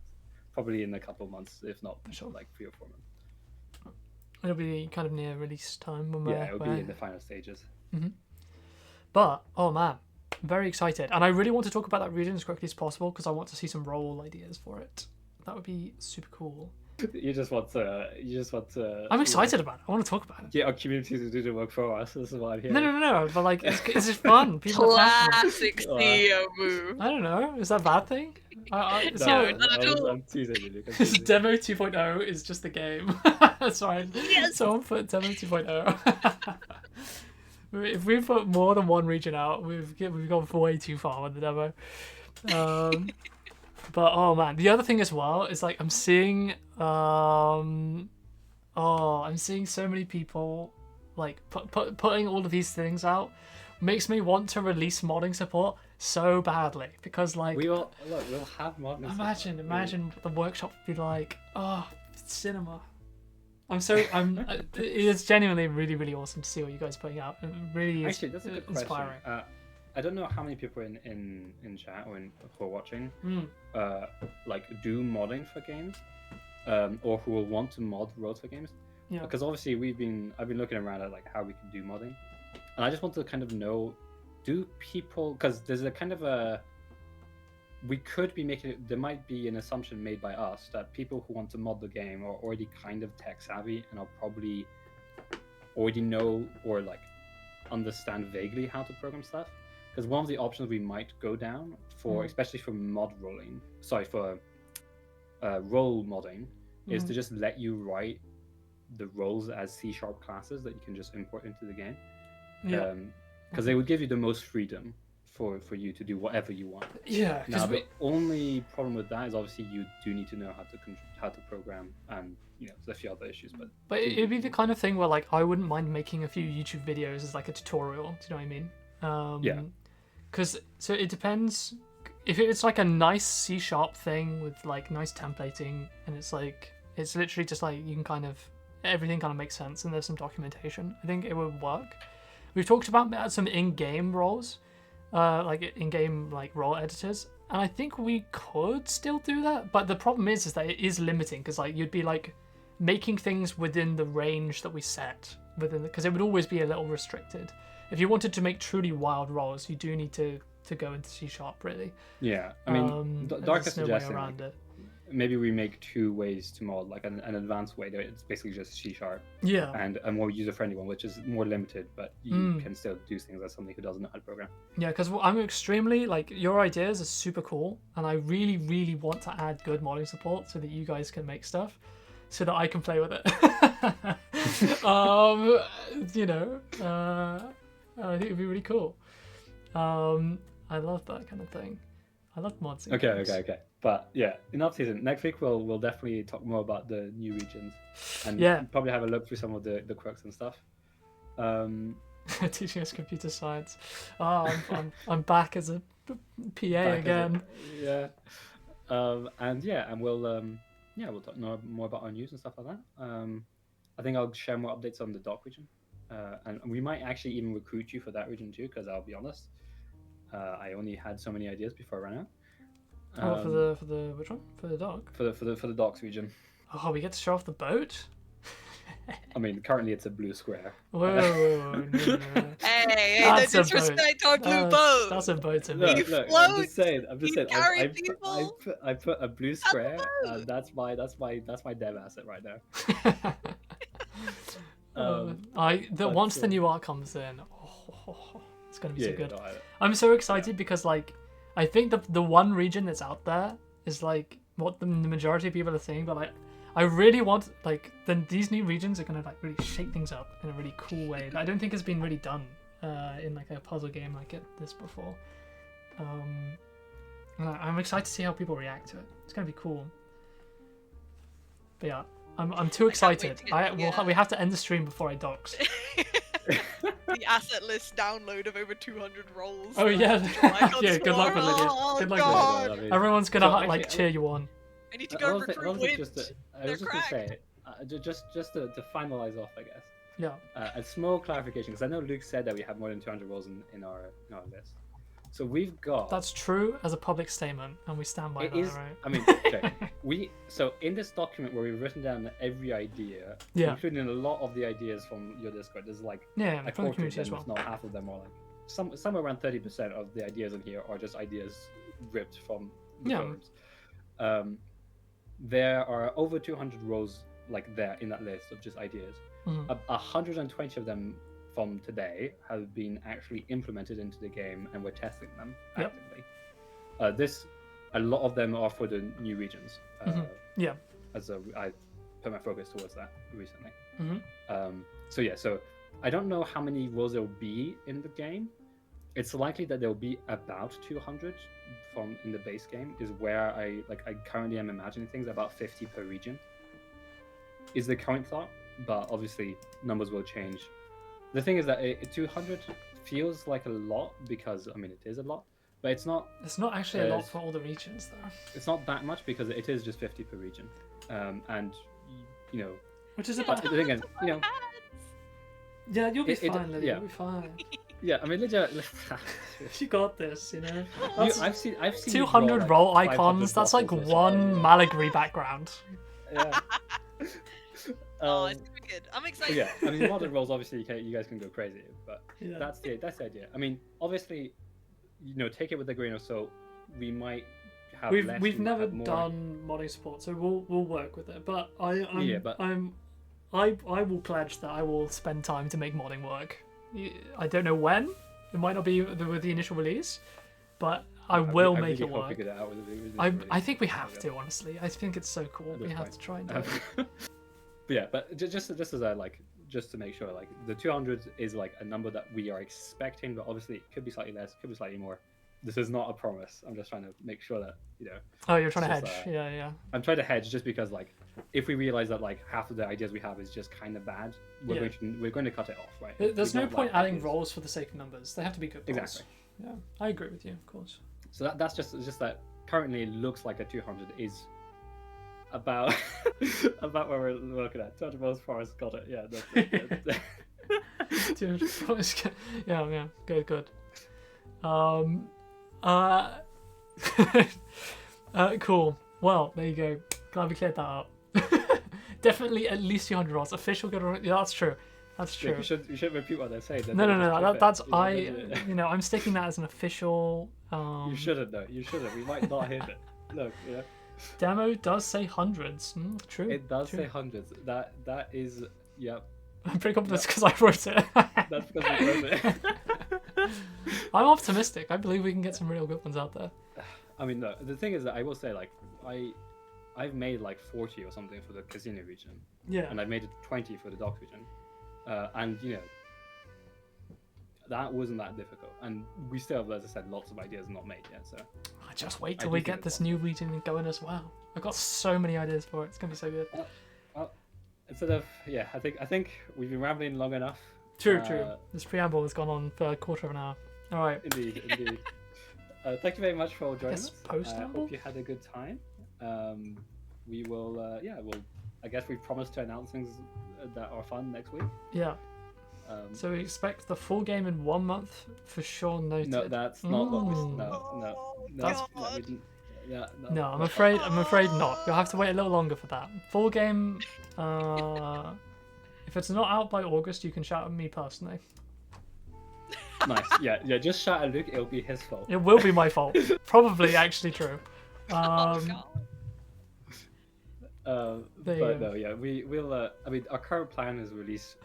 Probably in a couple of months, if not Sure. like 3 or 4 months. It'll be kind of near release time when It'll be in the final stages. But oh man, I'm very excited, and I really want to talk about that region as quickly as possible because I want to see some role ideas for it. That would be super cool. You just want to. I'm excited about it. I want to talk about it. Get our community to do the work for us. This is what I'm hearing. No. But like, it's just fun. People are passionate. Classic CEO move. I don't know. Is that a bad thing? It's No, not. not at all. I'm teasing you, Luke. I'm This teasing you. demo 2.0 is just the game. Sorry. Yes! Someone put demo 2.0. If we put more than one region out, we've gone way too far with the demo. But oh man, the other thing as well is like I'm seeing I'm seeing so many people like putting all of these things out makes me want to release modding support so badly because like We'll have modding. imagine the workshop would be like, oh, it's cinema. It's genuinely really, really awesome to see what you guys are putting out. It really is Actually, that's a good inspiring. question. I don't know how many people in chat or who are watching like do modding for games, or who will want to mod roads for games. Yeah. Because obviously I've been looking around at like how we can do modding, and I just want to kind of know, do people, because there's a kind of a, we could be making it, there might be an assumption made by us that people who want to mod the game are already kind of tech savvy and are probably already know or like understand vaguely how to program stuff. because one of the options we might go down for, especially for role modding, is to just let you write the roles as C# classes that you can just import into the game. Yeah. Because they would give you the most freedom for you to do whatever you want. Yeah. Now, the only problem with that is obviously you do need to know how to program, and there's a few other issues. But it'd be the kind of thing where like I wouldn't mind making a few YouTube videos as like a tutorial. Do you know what I mean? Yeah. Because so it depends. If it's like a nice C# thing with like nice templating, and it's literally just like you can everything kind of makes sense, and there's some documentation, I think it would work. We've talked about some in-game roles, like in-game like role editors, and I think we could still do that. But the problem is that it is limiting, because like you'd be like making things within the range that we set within, because it would always be a little restricted. If you wanted to make truly wild roles, you do need to go into C# really. Yeah, I mean, Dark is suggesting around it. Maybe we make two ways to mod, like an advanced way that it's basically just C#. Yeah. And a more user-friendly one, which is more limited, but you can still do things as somebody who doesn't know how to program. Yeah, because I'm extremely, like, your ideas are super cool, and I really, really want to add good modding support so that you guys can make stuff, so that I can play with it. I think it'd be really cool. I love that kind of thing. I love mods. Okay. But yeah, enough season. Next week we'll definitely talk more about the new regions, and probably have a look through some of the quirks and stuff. Teaching us computer science. I'm back as a PA again. And we'll talk more about our news and stuff like that. I think I'll share more updates on the Dock region, and we might actually even recruit you for that region too. Because I'll be honest, I only had so many ideas before I ran out. For the which one? For the Dock? For the Docks region. Oh, we get to show off the boat? I mean, currently it's a blue square. Whoa, no. Hey, That's don't a disrespect our blue That's- boat. That's a boat to me. Look, float. I'm just saying. carry I put a blue square, and that's my dev asset right now. Once the new art comes in, it's gonna be so good. No, I'm so excited because like I think the one region that's out there is like what the majority of people are saying, but like I really want these new regions are gonna like really shake things up in a really cool way that I don't think has been really done in like a puzzle game like this before. And I'm excited to see how people react to it. It's gonna be cool. But yeah, I'm too excited. We have to end the stream before I dox. The asset list download of over 200 roles. Oh yeah, yeah. Good luck with Lydia. Oh, Good luck God. with Lydia. Everyone's gonna cheer you on. I need to go recruit Wind. I was just gonna say, just to finalize off, I guess. Yeah. A small clarification, because I know Luke said that we have more than 200 roles in our list. So we've got. That's true as a public statement, and we stand by that, right? I mean, okay. So in this document where we've written down every idea, including a lot of the ideas from your Discord, there's like a quarter of them, if not half of them, are like somewhere around 30% of the ideas in here are just ideas ripped from the forums. There are over 200 rows like there in that list of just ideas. 120 of them from today have been actually implemented into the game, and we're testing them actively. A lot of them are for the new regions. I put my focus towards that recently. So I don't know how many roles there will be in the game. It's likely that there will be about 200 in the base game. Is where I currently am imagining things, about 50 per region. Is the current thought, but obviously numbers will change. The thing is that 200 feels like a lot because I mean it is a lot, but it's not. It's not actually a lot for all the regions, though. It's not that much because it is just 50 per region, and which is about. The thing is, Yeah, you'll be fine, Lydia. You'll be fine. Yeah, I mean, Lydia. You got this, I've seen 200 role icons. That's like one Malagry background. Yeah. It's gonna be good. I'm excited. Yeah, I mean, modern roles obviously you guys can go crazy, but that's the idea. I mean, obviously, take it with a grain of salt. We might have. We've never done modding support, so we'll work with it. But I will pledge that I will spend time to make modding work. I don't know when, It might not be with the initial release, but I will I make really it hope work. we get it out with the I think we have to, honestly. I think it's so cool. We have to try and do it. But yeah, but just as I like, just to make sure, like the 200 is like a number that we are expecting, but obviously it could be slightly less, could be slightly more. This is not a promise. I'm just trying to make sure that Oh, you're trying to it's hedge. just, Yeah. I'm trying to hedge just because like if we realize that like half of the ideas we have is just kind of bad, we're going to cut it off, right? There's We no don't point like adding ideas. rolls for the sake of numbers. They have to be good rolls. Exactly. Yeah, I agree with you, of course. So that's just that currently it looks like a 200 is about about where we're looking at. 200 miles forest, got it. Yeah. That's it. Yeah, good. Cool. Well, there you go. Glad we cleared that up. Definitely at least 200 rolls. Official good. Yeah, that's true. That's true. Yeah, you should repeat what they say. No. That's I'm sticking that as an official. You shouldn't though. You shouldn't. We might not hit it. Look, yeah. Demo does say hundreds. True. It does true. say hundreds. That is, yep. I'm pretty confident because I wrote it. That's because we wrote it. I'm optimistic. I believe we can get some real good ones out there. I mean, no, the thing is that I will say, like, I've made like 40 or something for the casino region. Yeah. And I've made 20 for the dock region. And, that wasn't that difficult. And we still have, as I said, lots of ideas not made yet, so. Just wait till do we think get it's this possible. new region going as well. I've got so many ideas for it. It's going to be so good. Well, instead of, yeah, I think we've been rambling long enough. True. This preamble has gone on for a quarter of an hour. All right. Indeed. Thank you very much for joining us. Post-amble? Hope you had a good time. We will, I guess we've promised to announce things that are fun next week. Yeah. So we expect the full game in 1 month for sure. Noted. No, that's not what we. Oh, No. God. No, I'm afraid not. You'll have to wait a little longer for that. Full game. If it's not out by August, you can shout at me personally. Nice. Yeah. Just shout at Luke. It'll be his fault. It will be my fault. Probably actually true. Oh, God. There you But go. no, yeah, we'll. I mean, our current plan is release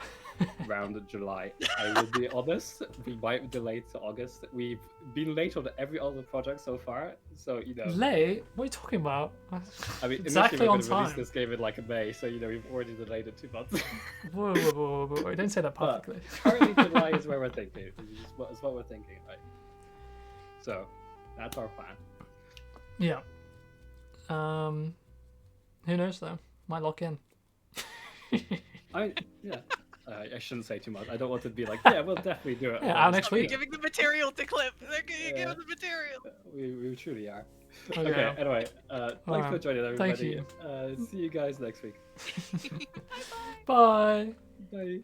around July. I will be honest, we might delay to August. We've been late on every other project so far, so Late? What are you talking about? I mean, Exactly initially on we're gonna release time. this game in like May, so we've already delayed it 2 months. Whoa. Don't say that But publicly. currently, July is where we're thinking. Is what we're thinking, right? So that's our plan. Yeah. Who knows though? Might lock in. Yeah. I shouldn't say too much. I don't want to be like, yeah, we'll definitely do it. Yeah, out next They're week. giving the material to clip. They're giving Yeah. the material. We truly are. Okay. Okay. Anyway, thanks for Alright. joining, everybody. Thank you. See you guys next week. Bye. Bye.